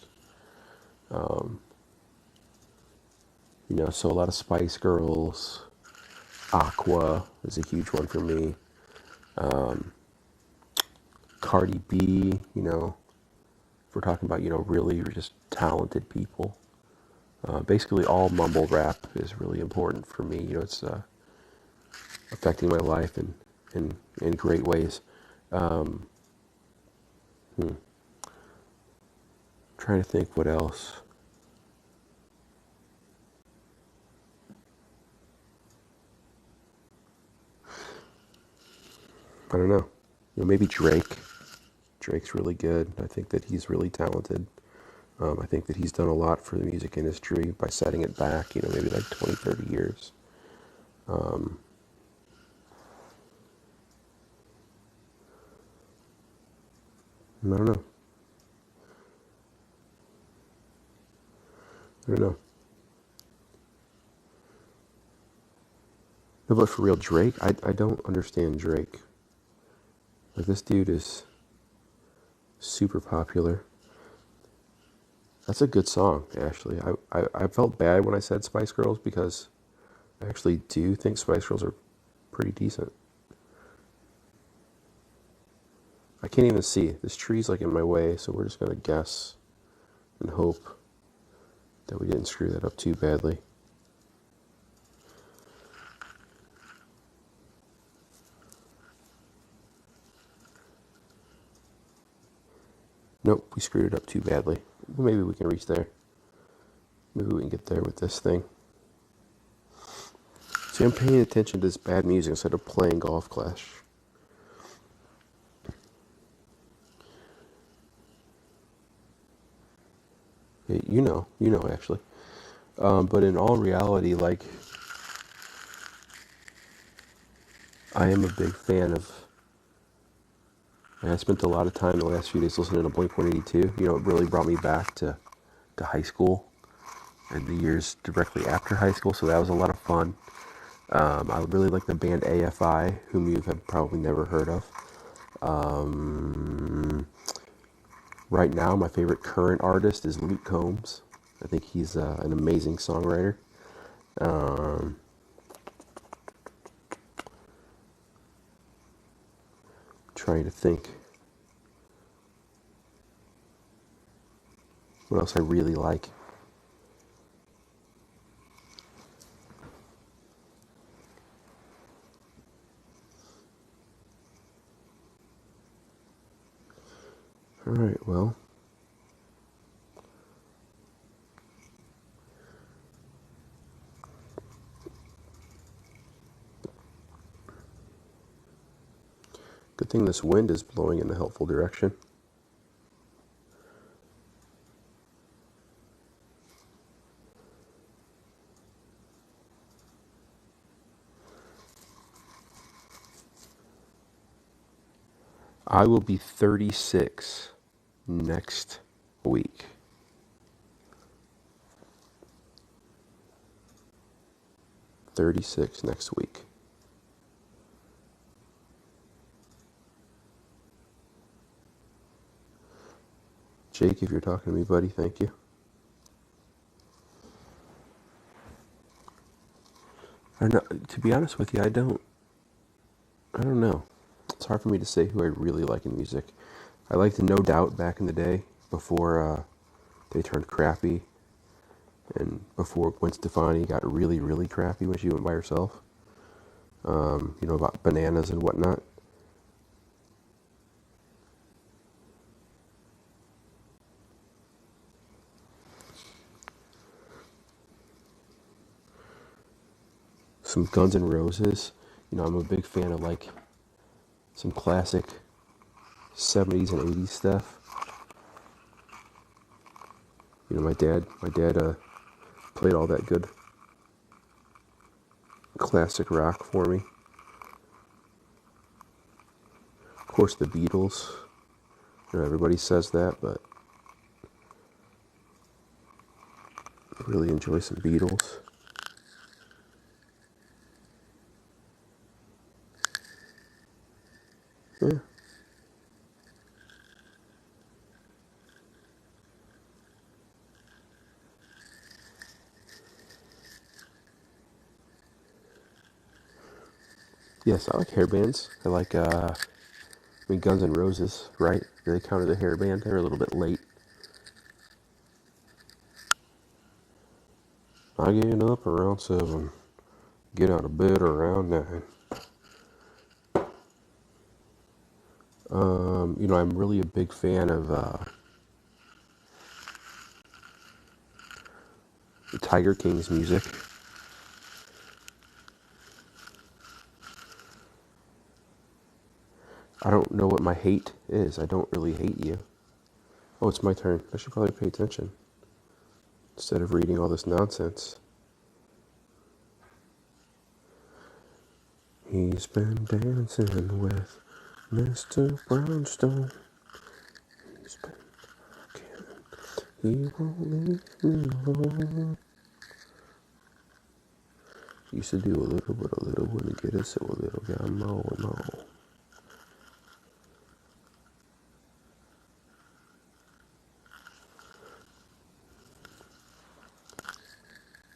You know, so a lot of Spice Girls, Aqua is a huge one for me. Cardi B, you know, if we're talking about, you know, really just talented people. Basically, all mumble rap is really important for me. You know, it's affecting my life in great ways. Trying to think what else. I don't know. You know, maybe Drake. Drake's really good. I think that he's really talented. I think that he's done a lot for the music industry by setting it back, you know, maybe like 20, 30 years. I don't know. I don't know. No, but for real, Drake, I don't understand Drake. Like, this dude is super popular. That's a good song, Ashley. I felt bad when I said Spice Girls because I actually do think Spice Girls are pretty decent. I can't even see. This tree's like in my way, so we're just going to guess and hope that we didn't screw that up too badly. Nope, we screwed it up too badly. Maybe we can reach there. Maybe we can get there with this thing. See, I'm paying attention to this bad music instead of playing Golf Clash. You know, actually. But in all reality, like, I am a big fan of. I spent a lot of time the last few days listening to Blink-182. You know, it really brought me back to high school and the years directly after high school, so that was a lot of fun. I really like the band AFI, whom you have probably never heard of. Right now, my favorite current artist is Luke Combs. I think he's an amazing songwriter. Trying to think what else I really like. All right, well. Good thing this wind is blowing in a helpful direction. I will be 36 next week. Next week. Jake, if you're talking to me, buddy, thank you. I don't know, to be honest with you, I don't know. It's hard for me to say who I really like in music. I liked No Doubt back in the day before they turned crappy, and before Gwen Stefani got really, really crappy when she went by herself. You know, about bananas and whatnot. Some Guns N' Roses. You know, I'm a big fan of like some classic 70s and 80s stuff. You know, my dad played all that good classic rock for me. Of course, the Beatles. You know, everybody says that, but I really enjoy some Beatles. Yeah. Yes, I like hair bands. I like, Guns N' Roses, right? They counted a hair band. They're a little bit late. I get up around 7, get out of bed around 9. You know, I'm really a big fan of Tiger King's music. I don't know what my hate is. I don't really hate you. Oh, it's my turn. I should probably pay attention instead of reading all this nonsense. He's been dancing with Mr. Brownstone. He's been killing. He won't leave me alone. Used to do a little, but a little wouldn't get us, so a little got more and more.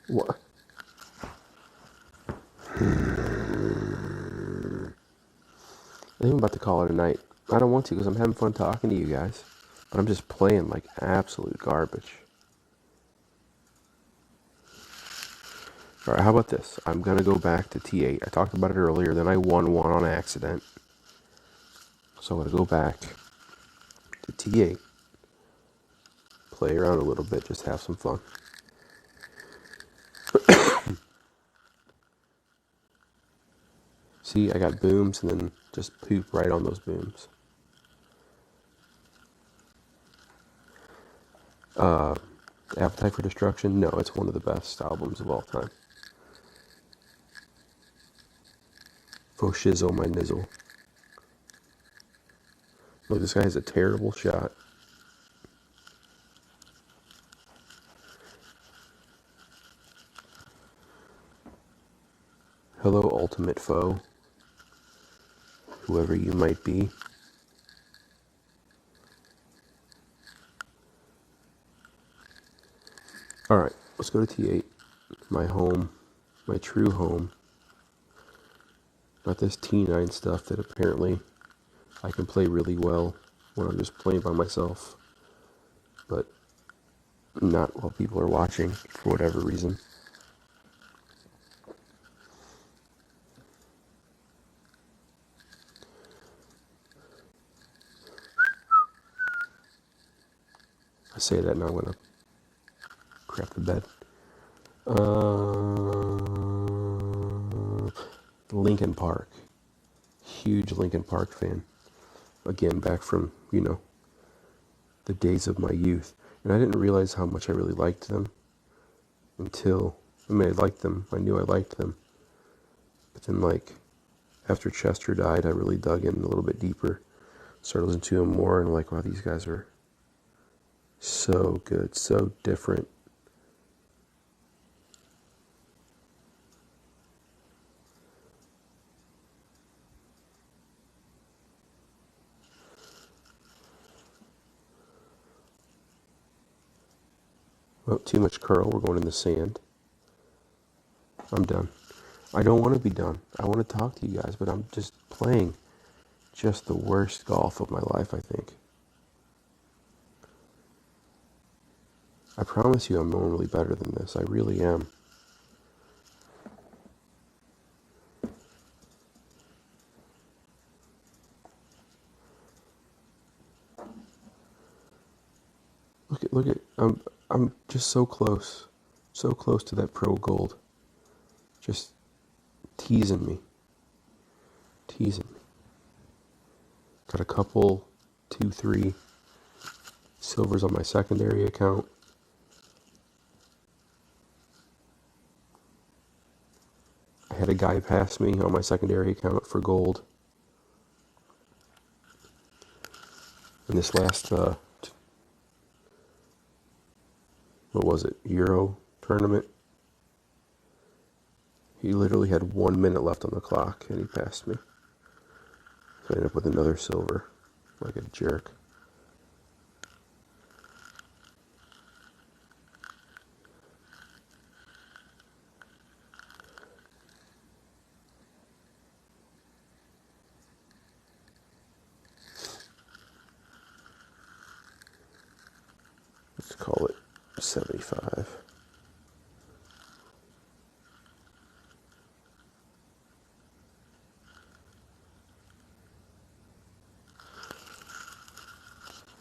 What? I think I'm about to call it a night. I don't want to because I'm having fun talking to you guys. But I'm just playing like absolute garbage. Alright, how about this? I'm going to go back to T8. I talked about it earlier, then I won one on accident. So I'm going to go back to T8. play around a little bit, just have some fun. See, I got booms and then just poop right on those booms. Appetite for Destruction? No, it's one of the best albums of all time. Faux shizzle my nizzle. Look, this guy has a terrible shot. Hello, ultimate foe. Whoever you might be. Alright, let's go to T8. My home. My true home. Got this T9 stuff that apparently I can play really well when I'm just playing by myself. But not while people are watching, for whatever reason. I say that now I'm gonna crap the bed. Linkin Park. Huge Linkin Park fan. Again, back from, the days of my youth. And I didn't realize how much I really liked them until, I liked them. I knew I liked them. But then, after Chester died, I really dug in a little bit deeper. Started listening to them more, and wow, these guys are so good, so different. Oh, too much curl. We're going in the sand. I'm done. I don't want to be done. I want to talk to you guys, but I'm just playing just the worst golf of my life, I think. I promise you I'm normally better than this. I really am. Look at, I'm just so close to that pro gold. Just teasing me. Got a couple, 2, 3 silvers on my secondary account. I had a guy pass me on my secondary account for gold. In this last, Euro tournament. He literally had 1 minute left on the clock, and he passed me. So I ended up with another silver, like a jerk. Let's call it 75.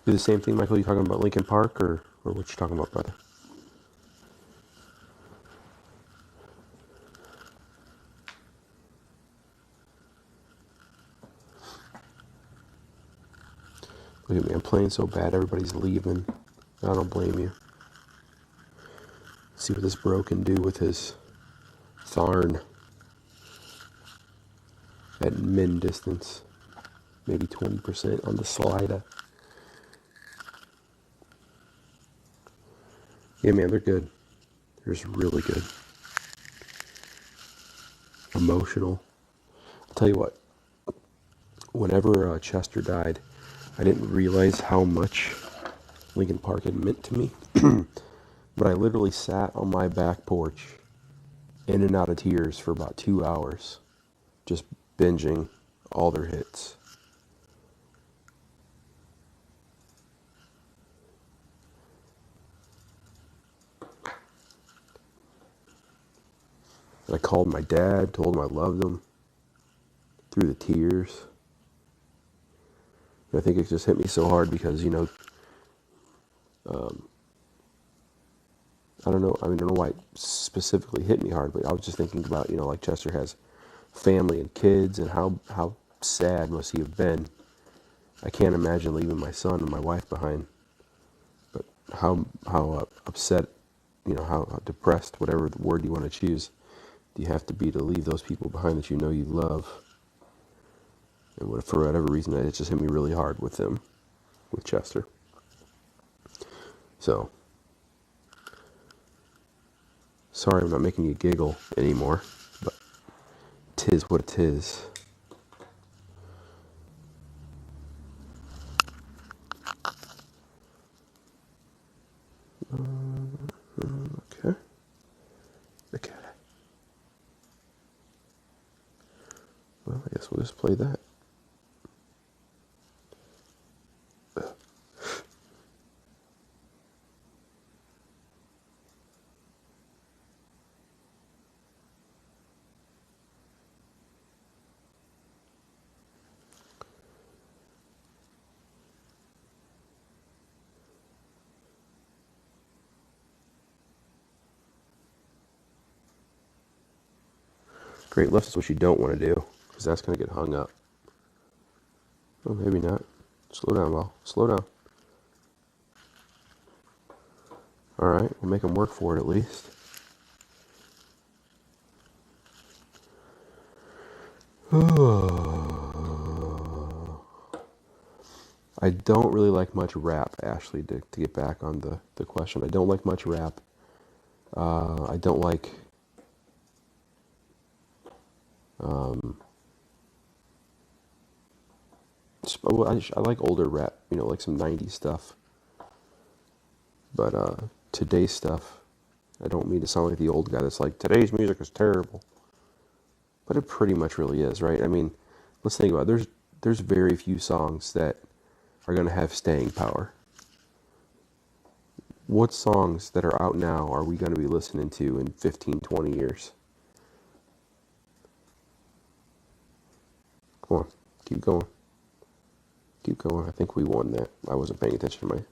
Do the same thing, Michael? You talking about Linkin Park, or what you talking about, brother? Look at me, I'm playing so bad, everybody's leaving. I don't blame you. Let's see what this bro can do with his Tharn at min distance. Maybe 20% on the slider. Yeah, man, they're good. They're just really good. Emotional. I'll tell you what. Whenever Chester died, I didn't realize how much Linkin Park had meant to me. But I literally sat on my back porch, in and out of tears for about 2 hours, just binging all their hits. I called my dad, told him I loved him, through the tears. And I think it just hit me so hard because, I don't know. I mean, I don't know why it specifically hit me hard, but I was just thinking about, like Chester has family and kids, and how sad must he have been. I can't imagine leaving my son and my wife behind. But how upset, how depressed, whatever the word you want to choose, do you have to be to leave those people behind that you know you love? And for whatever reason, it just hit me really hard with them, with Chester. So, sorry I'm not making you giggle anymore, but 'tis what 'tis. Okay. Okay. Well, I guess we'll just play that. Great left is what you don't want to do, because that's going to get hung up. Oh, maybe not. Slow down, Ball. Slow down. All right, we'll make them work for it at least. I don't really like much rap, Ashley, to get back on the question. I don't like much rap. I don't like... well, I like older rap, like some 90s stuff. But today's stuff, I don't mean to sound like the old guy that's like, today's music is terrible. But it pretty much really is, right? I mean, let's think about it. There's very few songs that are going to have staying power. What songs that are out now are we going to be listening to in 15, 20 years? Come on, keep going. Keep going. I think we won that. I wasn't paying attention to my...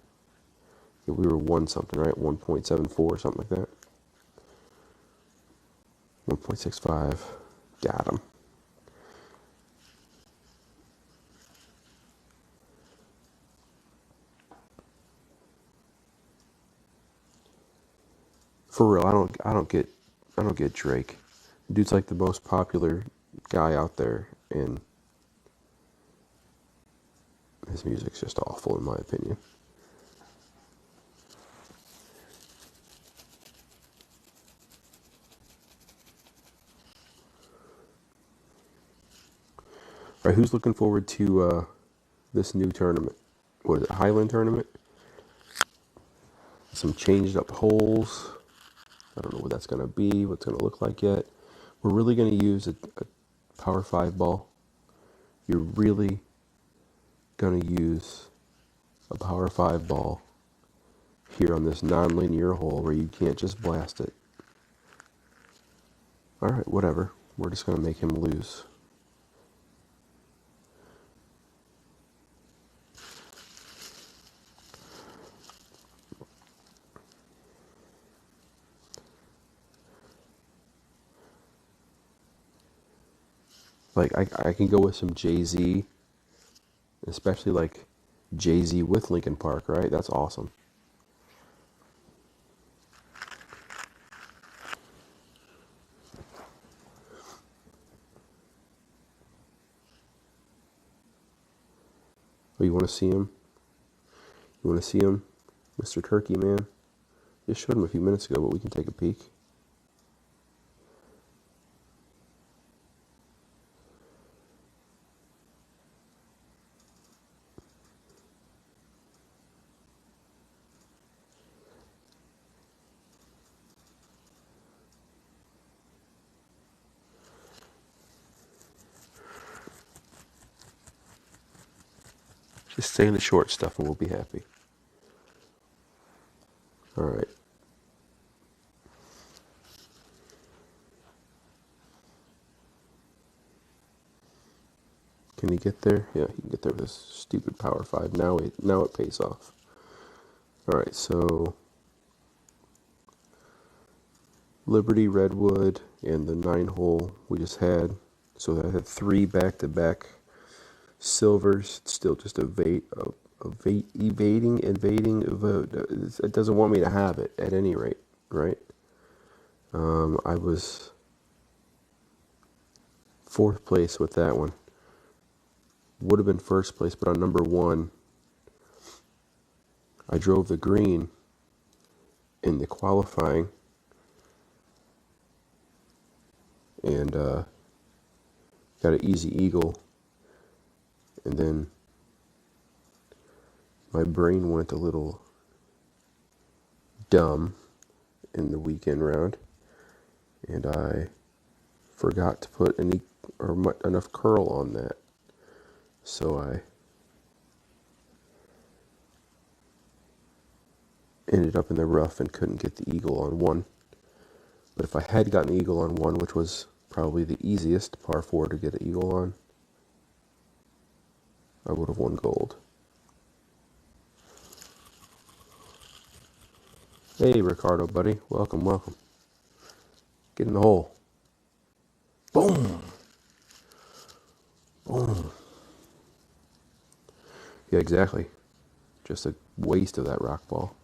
Yeah, we were 1 something, right? 1.74 or something like that. 1.65. Got him. For real, I don't get Drake. Dude's like the most popular guy out there, and his music's just awful in my opinion. All right, who's looking forward to this new tournament? What is it, Highland tournament? Some changed up holes. I don't know what that's going to be, what it's going to look like yet. We're really going to use a Power 5 ball. You're really going to use a Power 5 ball here on this non-linear hole where you can't just blast it. All right, whatever. We're just going to make him lose. Like, I can go with some Jay-Z, especially like Jay-Z with Linkin Park, right? That's awesome. Oh, you want to see him? You want to see him? Mr. Turkey, man. Just showed him a few minutes ago, but we can take a peek. Just say the short stuff and we'll be happy. All right. Can he get there? Yeah, he can get there with this stupid Power 5. Now it pays off. All right, so Liberty, Redwood, and the 9-hole we just had. So I had 3 back-to-back silvers. It's still just evading a vote. It doesn't want me to have it at any rate, right? I was 4th place with that one. Would have been 1st place, but on number 1, I drove the green in the qualifying and got an easy eagle, and then my brain went a little dumb in the weekend round, and I forgot to put enough curl on that, so I ended up in the rough and couldn't get the eagle on 1. But if I had gotten the eagle on 1, which was probably the easiest par 4 to get an eagle on, I would have won gold. Hey, Ricardo, buddy. Welcome, welcome. Get in the hole. Boom! Boom. Yeah, exactly. Just a waste of that rock ball.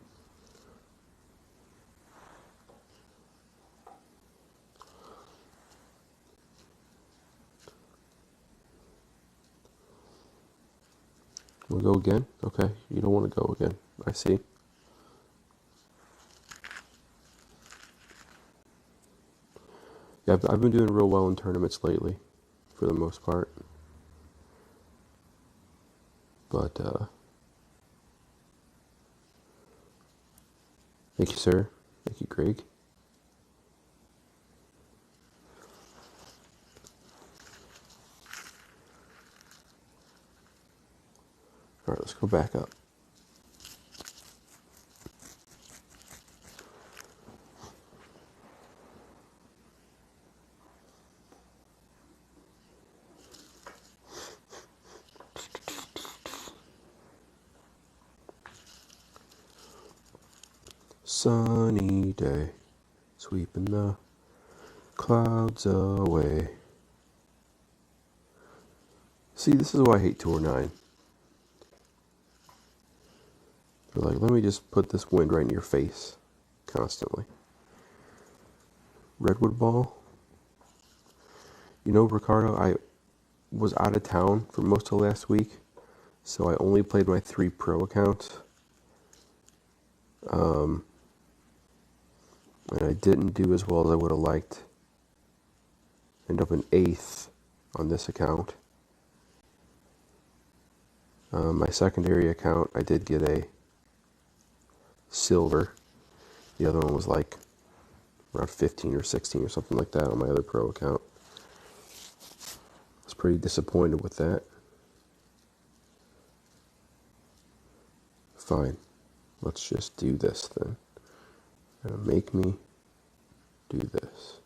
We'll go again? Okay, you don't want to go again. I see. Yeah, I've been doing real well in tournaments lately, for the most part. But, thank you, sir. Thank you, Greg. Alright, let's go back up. Sunny day, sweeping the clouds away. See, this is why I hate Tour 9. They're like, let me just put this wind right in your face, constantly. Redwood ball. You know, Ricardo, I was out of town for most of last week, so I only played my 3 pro accounts. And I didn't do as well as I would have liked. Ended up in 8th on this account. My secondary account, I did get a silver. The other one was like around 15 or 16 or something like that on my other pro account. I was pretty disappointed with that. Fine. Let's just do this then. Make me do this.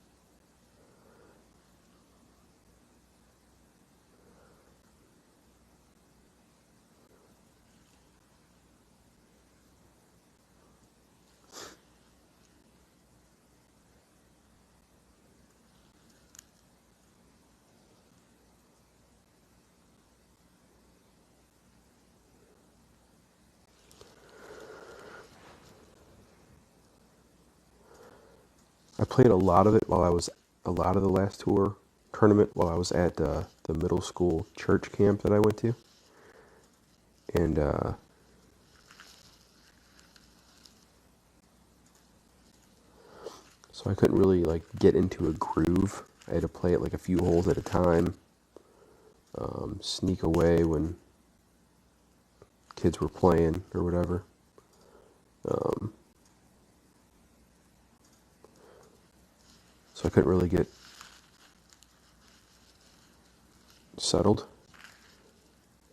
I played a lot of the last tour tournament while I was at the middle school church camp that I went to. And so I couldn't really like get into a groove. I had to play it like a few holes at a time. Sneak away when kids were playing or whatever. So I couldn't really get settled.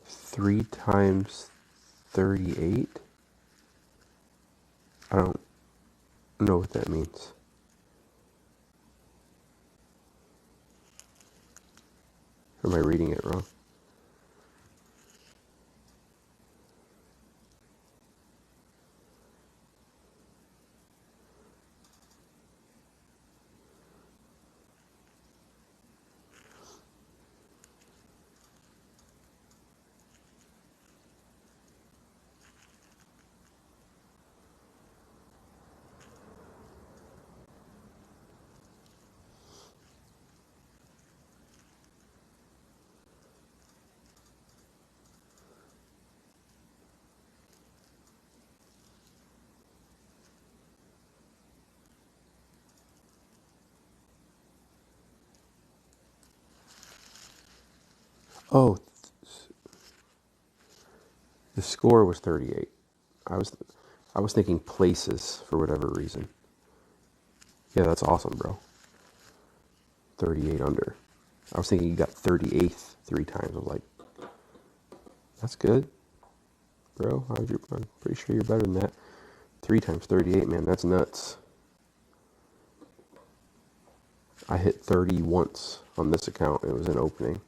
3 times 38? I don't know what that means. Or am I reading it wrong? Oh, the score was 38. I was I was thinking places for whatever reason. Yeah, that's awesome, bro. 38 under. I was thinking you got 38th 3 times. I was like, that's good, bro. I'm pretty sure you're better than that. 3 times 38, man, that's nuts. I hit 30 once on this account. It was an opening.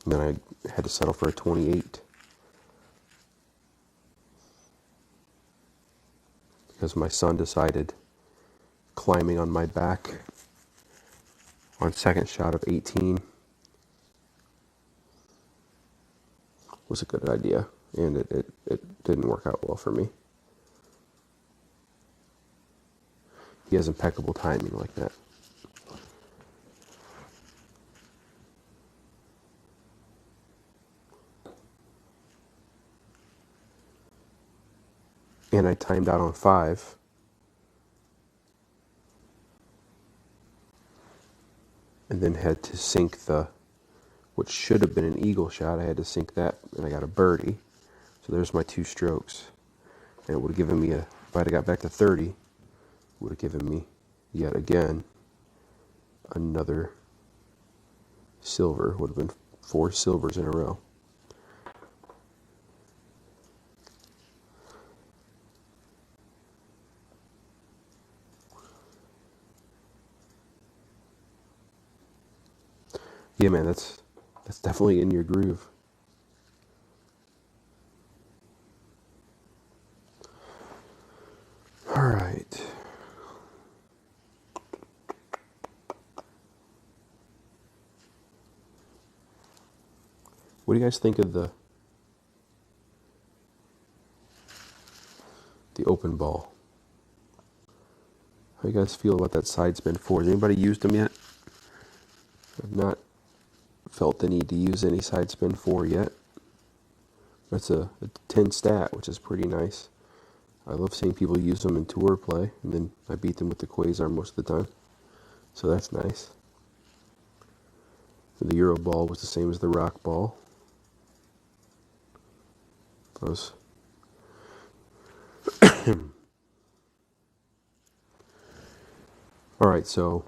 And then I had to settle for a 28 because my son decided climbing on my back on second shot of 18 was a good idea, and it didn't work out well for me. He has impeccable timing like that. And I timed out on 5, and then had to sink what should have been an eagle shot. I had to sink that, and I got a birdie. So there's my 2 strokes. And it would have given me if I'd have got back to 30, it would have given me, yet again, another silver. Would have been 4 silvers in a row. Yeah, man, that's definitely in your groove. All right. What do you guys think of the open ball? How do you guys feel about that side spin 4? Has anybody used them yet? I've not felt the need to use any side spin 4 yet. That's a 10 stat, which is pretty nice. I love seeing people use them in tour play, and then I beat them with the Quasar most of the time. So that's nice. The Euro ball was the same as the rock ball. Those. All right, so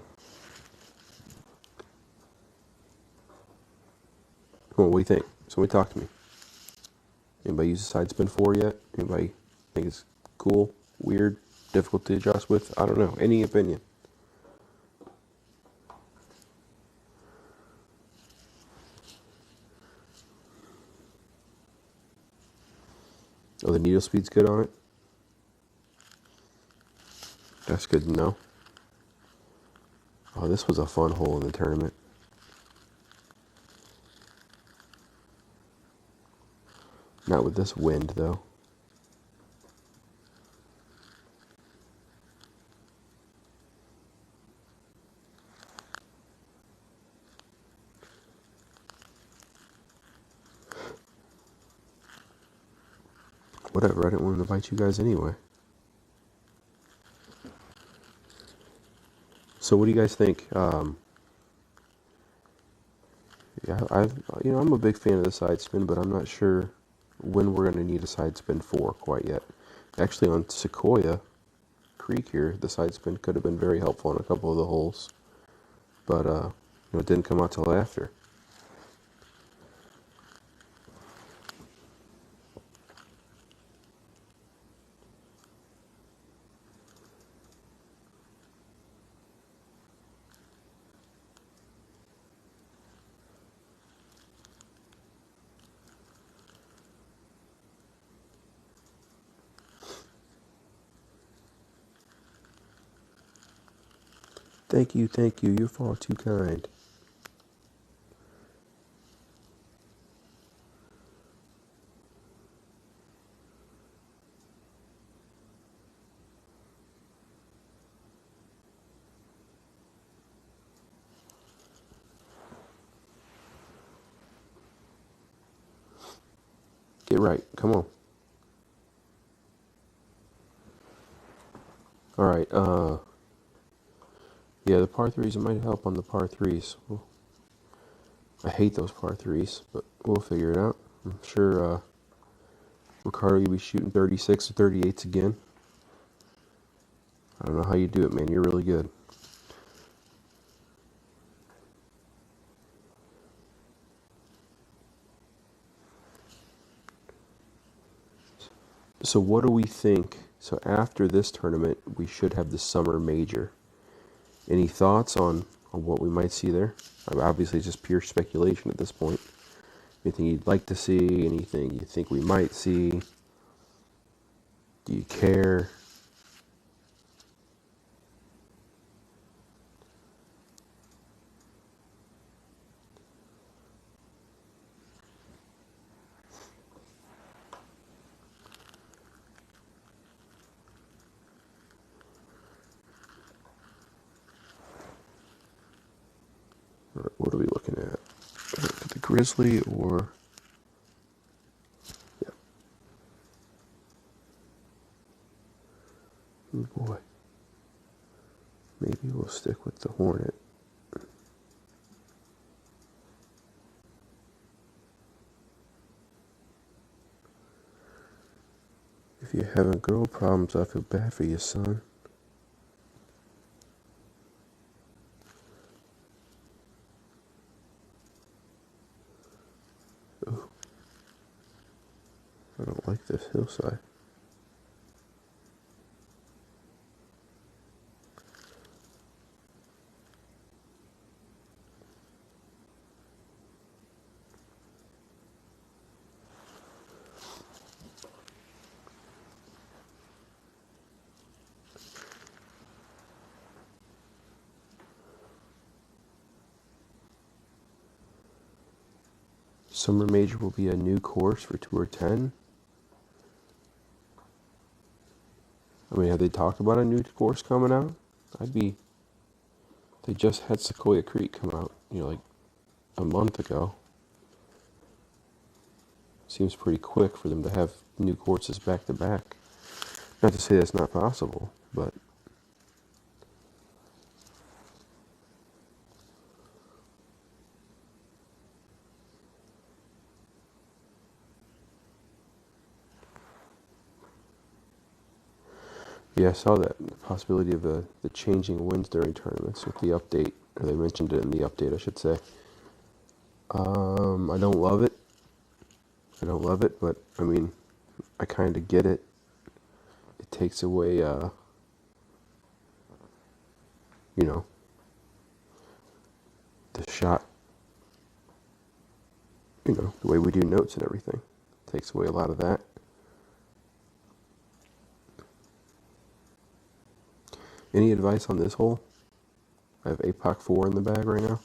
what do you think? Somebody talk to me. Anybody use a side spin 4 yet? Anybody think it's cool, weird, difficult to adjust with? I don't know. Any opinion? Oh, the needle speed's good on it? That's good to know. Oh, this was a fun hole in the tournament. Not with this wind, though. Whatever, I didn't want to invite you guys anyway. So what do you guys think? Yeah, I'm a big fan of the side spin, but I'm not sure when we're going to need a side spin 4 quite yet. Actually, on Sequoia Creek here, the side spin could have been very helpful on a couple of the holes, but it didn't come out till after. Thank you, thank you. You're far too kind. Get right. Come on. All right. Yeah, the par threes, it might help on the par threes. Well, I hate those par threes, but we'll figure it out. I'm sure Ricardo, you'll be shooting 36 or 38s again. I don't know how you do it, man. You're really good. So what do we think? So after this tournament, we should have the summer major. Any thoughts on what we might see there? Obviously, it's just pure speculation at this point. Anything you'd like to see? Anything you think we might see? Do you care? Or what are we looking at? The Grizzly or... Yeah. Oh boy. Maybe we'll stick with the Hornet. If you're having girl problems, I feel bad for you, son. Ooh. I don't like this hillside. Summer Major will be a new course for Tour 10. I mean, have they talked about a new course coming out? They just had Sequoia Creek come out, like a month ago. Seems pretty quick for them to have new courses back to back. Not to say that's not possible, but yeah, I saw that the possibility of the changing winds during tournaments with the update, or they mentioned it in the update, I should say. I don't love it. But I mean, I kind of get it. It takes away, the shot, the way we do notes and everything. It takes away a lot of that. Any advice on this hole? I have APOC 4 in the bag right now,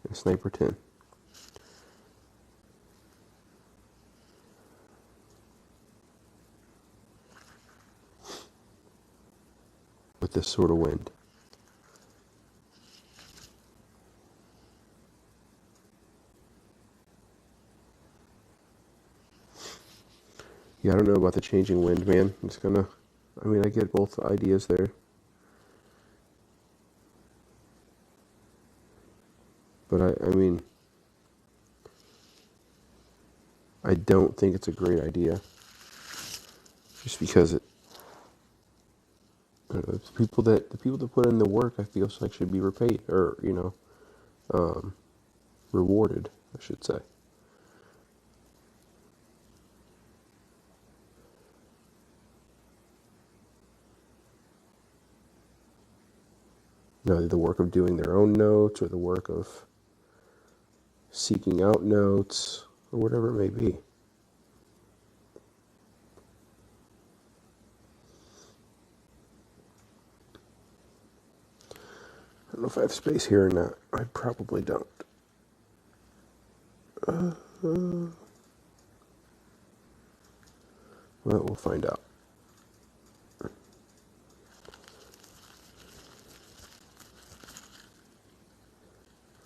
and Sniper 10. With this sort of wind. Yeah, I don't know about the changing wind, man. I get both ideas there. But I don't think it's a great idea. Just because I don't know, the people that put in the work, I feel like should be repaid, or, rewarded, I should say. The work of doing their own notes, or the work of seeking out notes, or whatever it may be. I don't know if I have space here or not. I probably don't. Well, we'll find out.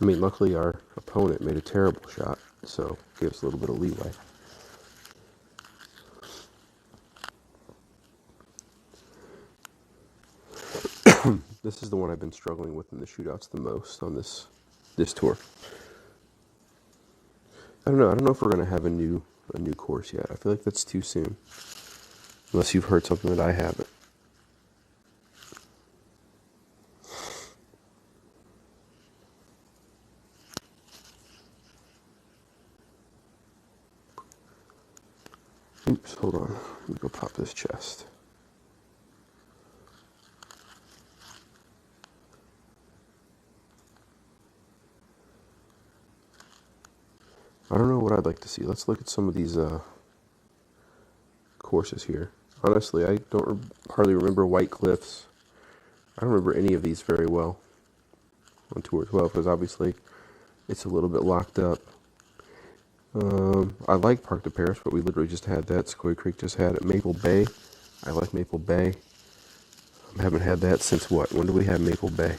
I mean, luckily our opponent made a terrible shot, so it gave us a little bit of leeway. This is the one I've been struggling with in the shootouts the most on this tour. I don't know. I don't know if we're gonna have a new course yet. I feel like that's too soon, unless you've heard something that I haven't. Oops, hold on. Let me go pop this chest. I don't know what I'd like to see. Let's look at some of these courses here. Honestly, I don't hardly remember White Cliffs. I don't remember any of these very well on Tour 12 because obviously it's a little bit locked up. I like Parc des Paris, but we literally just had that. Sequoia Creek just had it. Maple Bay. I like Maple Bay. I haven't had that since what? When did we have Maple Bay?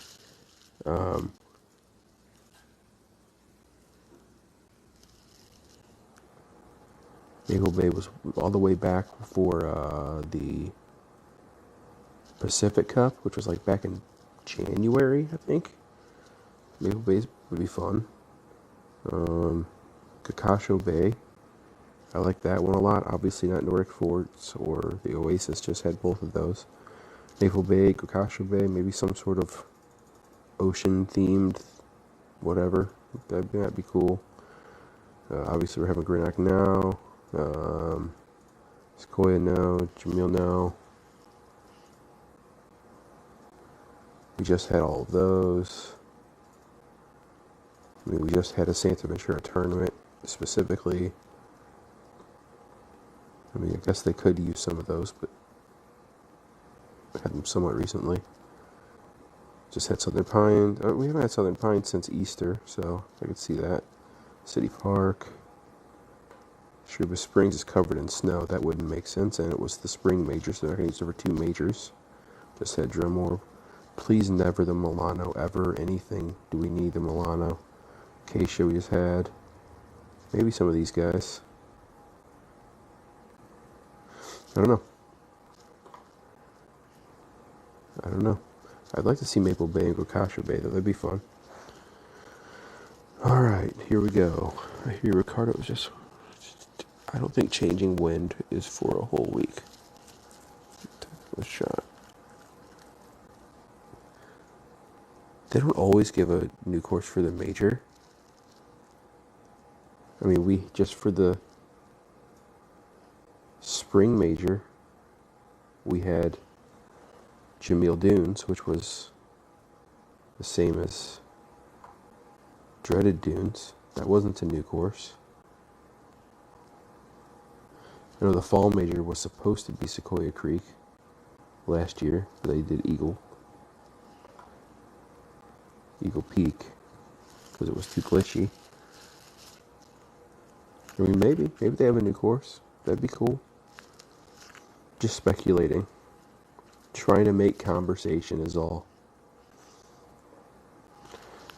Maple Bay was all the way back for the Pacific Cup, which was like back in January, I think. Maple Bay would be fun. Kakasho Bay. I like that one a lot. Obviously not Nordic Forts or the Oasis, just had both of those. Maple Bay, Kakasho Bay, maybe some sort of ocean themed whatever. That'd be cool. Obviously we're having Greenock now. Sequoia no. Jamil no. We just had all of those. I mean, we just had a Santa Ventura tournament specifically. I mean, I guess they could use some of those, but I had them somewhat recently. Just had Southern Pine. We haven't had Southern Pine since Easter, so I could see that. City Park. Shuba Springs is covered in snow. That wouldn't make sense, and it was the spring major, so they're going to use it for 2 majors. Just had Dremore. Please never the Milano ever. Anything. Do we need the Milano? Acacia we just had. Maybe some of these guys. I don't know. I'd like to see Maple Bay and Kakasho Bay, though. That'd be fun. Alright, here we go. I hear Ricardo was just... I don't think changing wind is for a whole week. Let's shot. They don't always give a new course for the major. I mean, we just for the spring major, we had Jamil Dunes, which was the same as Dreaded Dunes. That wasn't a new course. I know the fall major was supposed to be Sequoia Creek last year, but they did Eagle Peak because it was too glitchy. I mean, maybe they have a new course. That'd be cool. Just speculating. Trying to make conversation is all.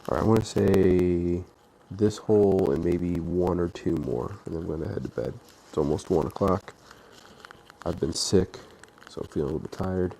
Alright, I want to say this hole and maybe 1 or 2 more, and then I'm going to head to bed. It's almost 1 o'clock. I've been sick, so I'm feeling a little bit tired.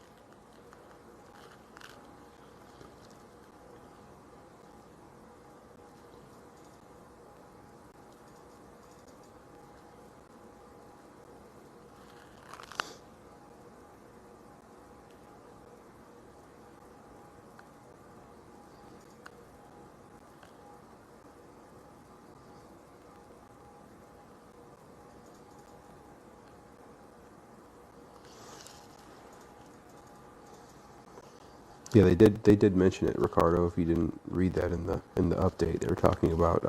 Yeah, they did mention it, Ricardo. If you didn't read that in the update, they were talking about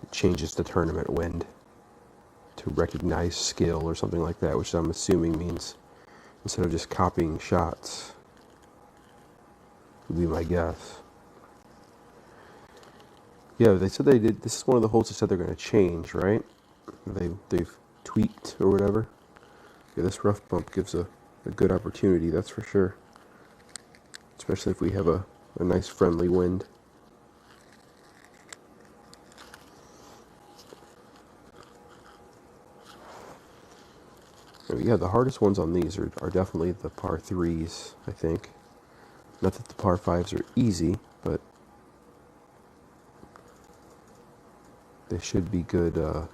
it changes the tournament wind to recognize skill or something like that, which I'm assuming means instead of just copying shots, would be my guess. Yeah, they said they did. This is one of the holes they said they're going to change, right? They've tweaked or whatever. Yeah, this rough bump gives a good opportunity, that's for sure. Especially if we have a nice friendly wind. Yeah, the hardest ones on these are definitely the par 3s, I think. Not that the par 5s are easy, but they should be good,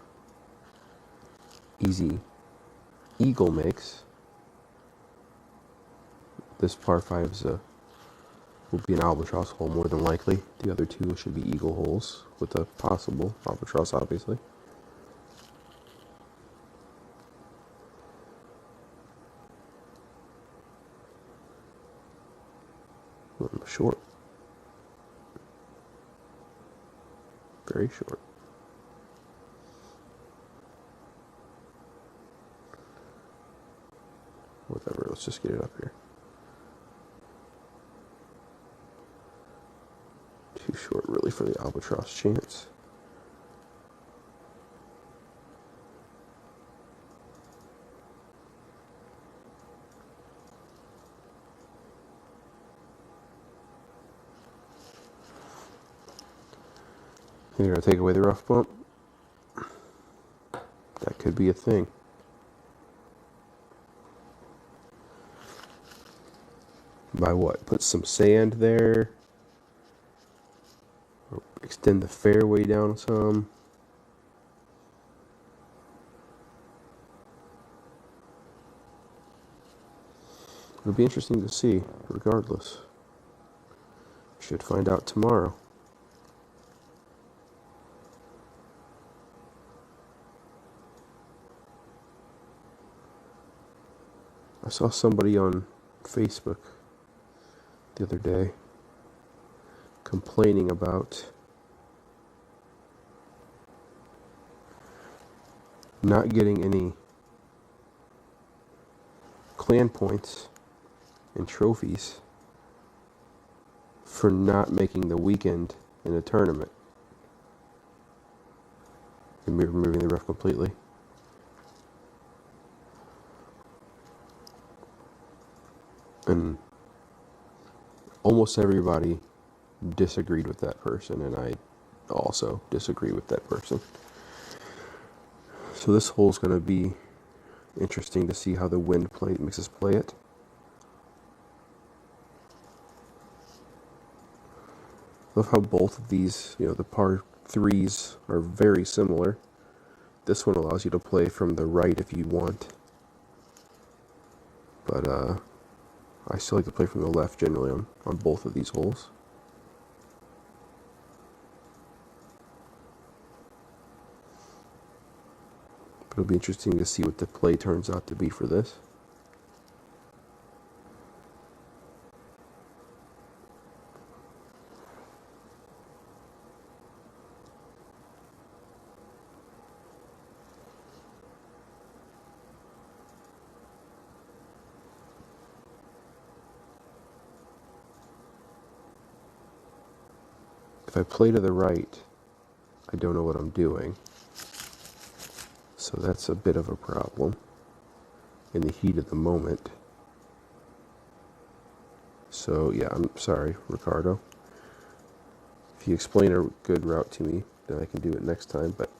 easy eagle makes. This par 5 will be an albatross hole more than likely. The other two should be eagle holes with a possible albatross, obviously. Short. Very short. Whatever, let's just get it up here. Too short, really, for the albatross chance. You're going to take away the rough bump? That could be a thing. By what? Put some sand there? Or extend the fairway down some? It'll be interesting to see, regardless. Should find out tomorrow. I saw somebody on Facebook the other day complaining about not getting any clan points and trophies for not making the weekend in a tournament and removing the rough completely. And almost everybody disagreed with that person, and I also disagree with that person. So this hole's going to be interesting to see how the wind makes us play it. Love how both of these, the par 3s are very similar. This one allows you to play from the right if you want. But I still like to play from the left generally on both of these holes. But it'll be interesting to see what the play turns out to be for this. If I play to the right, I don't know what I'm doing. So that's a bit of a problem in the heat of the moment. So yeah, I'm sorry, Ricardo. If you explain a good route to me, then I can do it next time. But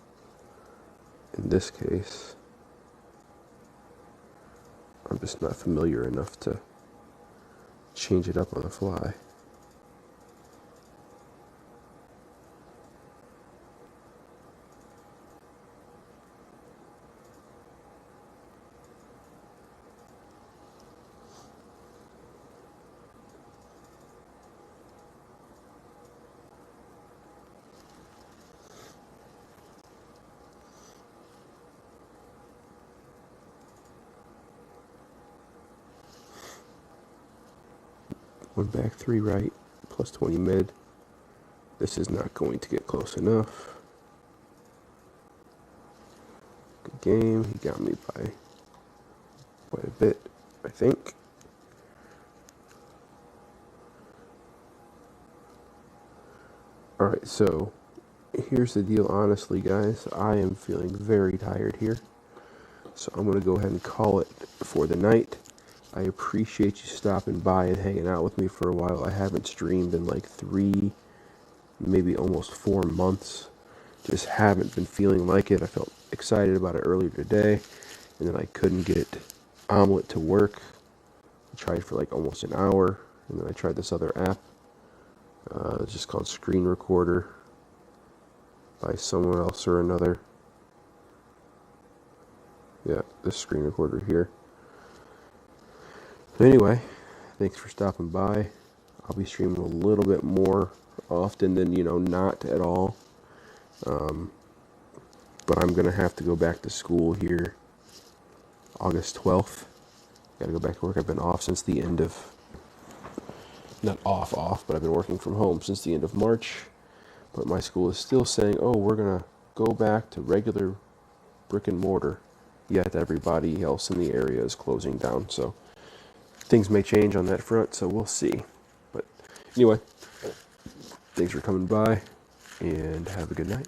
in this case, I'm just not familiar enough to change it up on the fly. One back, 3 right, plus 20 mid. This is not going to get close enough. Good game. He got me by quite a bit, I think. Alright, so here's the deal, honestly, guys. I am feeling very tired here. So I'm going to go ahead and call it for the night. I appreciate you stopping by and hanging out with me for a while. I haven't streamed in like 3, maybe almost 4 months. Just haven't been feeling like it. I felt excited about it earlier today, and then I couldn't get Omelet to work. I tried for like almost an hour, And then I tried this other app. It's just called Screen Recorder by someone else or another. Yeah, this screen recorder here. Anyway, thanks for stopping by. I'll be streaming a little bit more often than, not at all. But I'm going to have to go back to school here August 12th. Got to go back to work. I've been off since the end of, not off, but I've been working from home since the end of March. But my school is still saying, oh, we're going to go back to regular brick and mortar. Yet everybody else in the area is closing down. So things may change on that front, so we'll see. But anyway, thanks for coming by, and have a good night.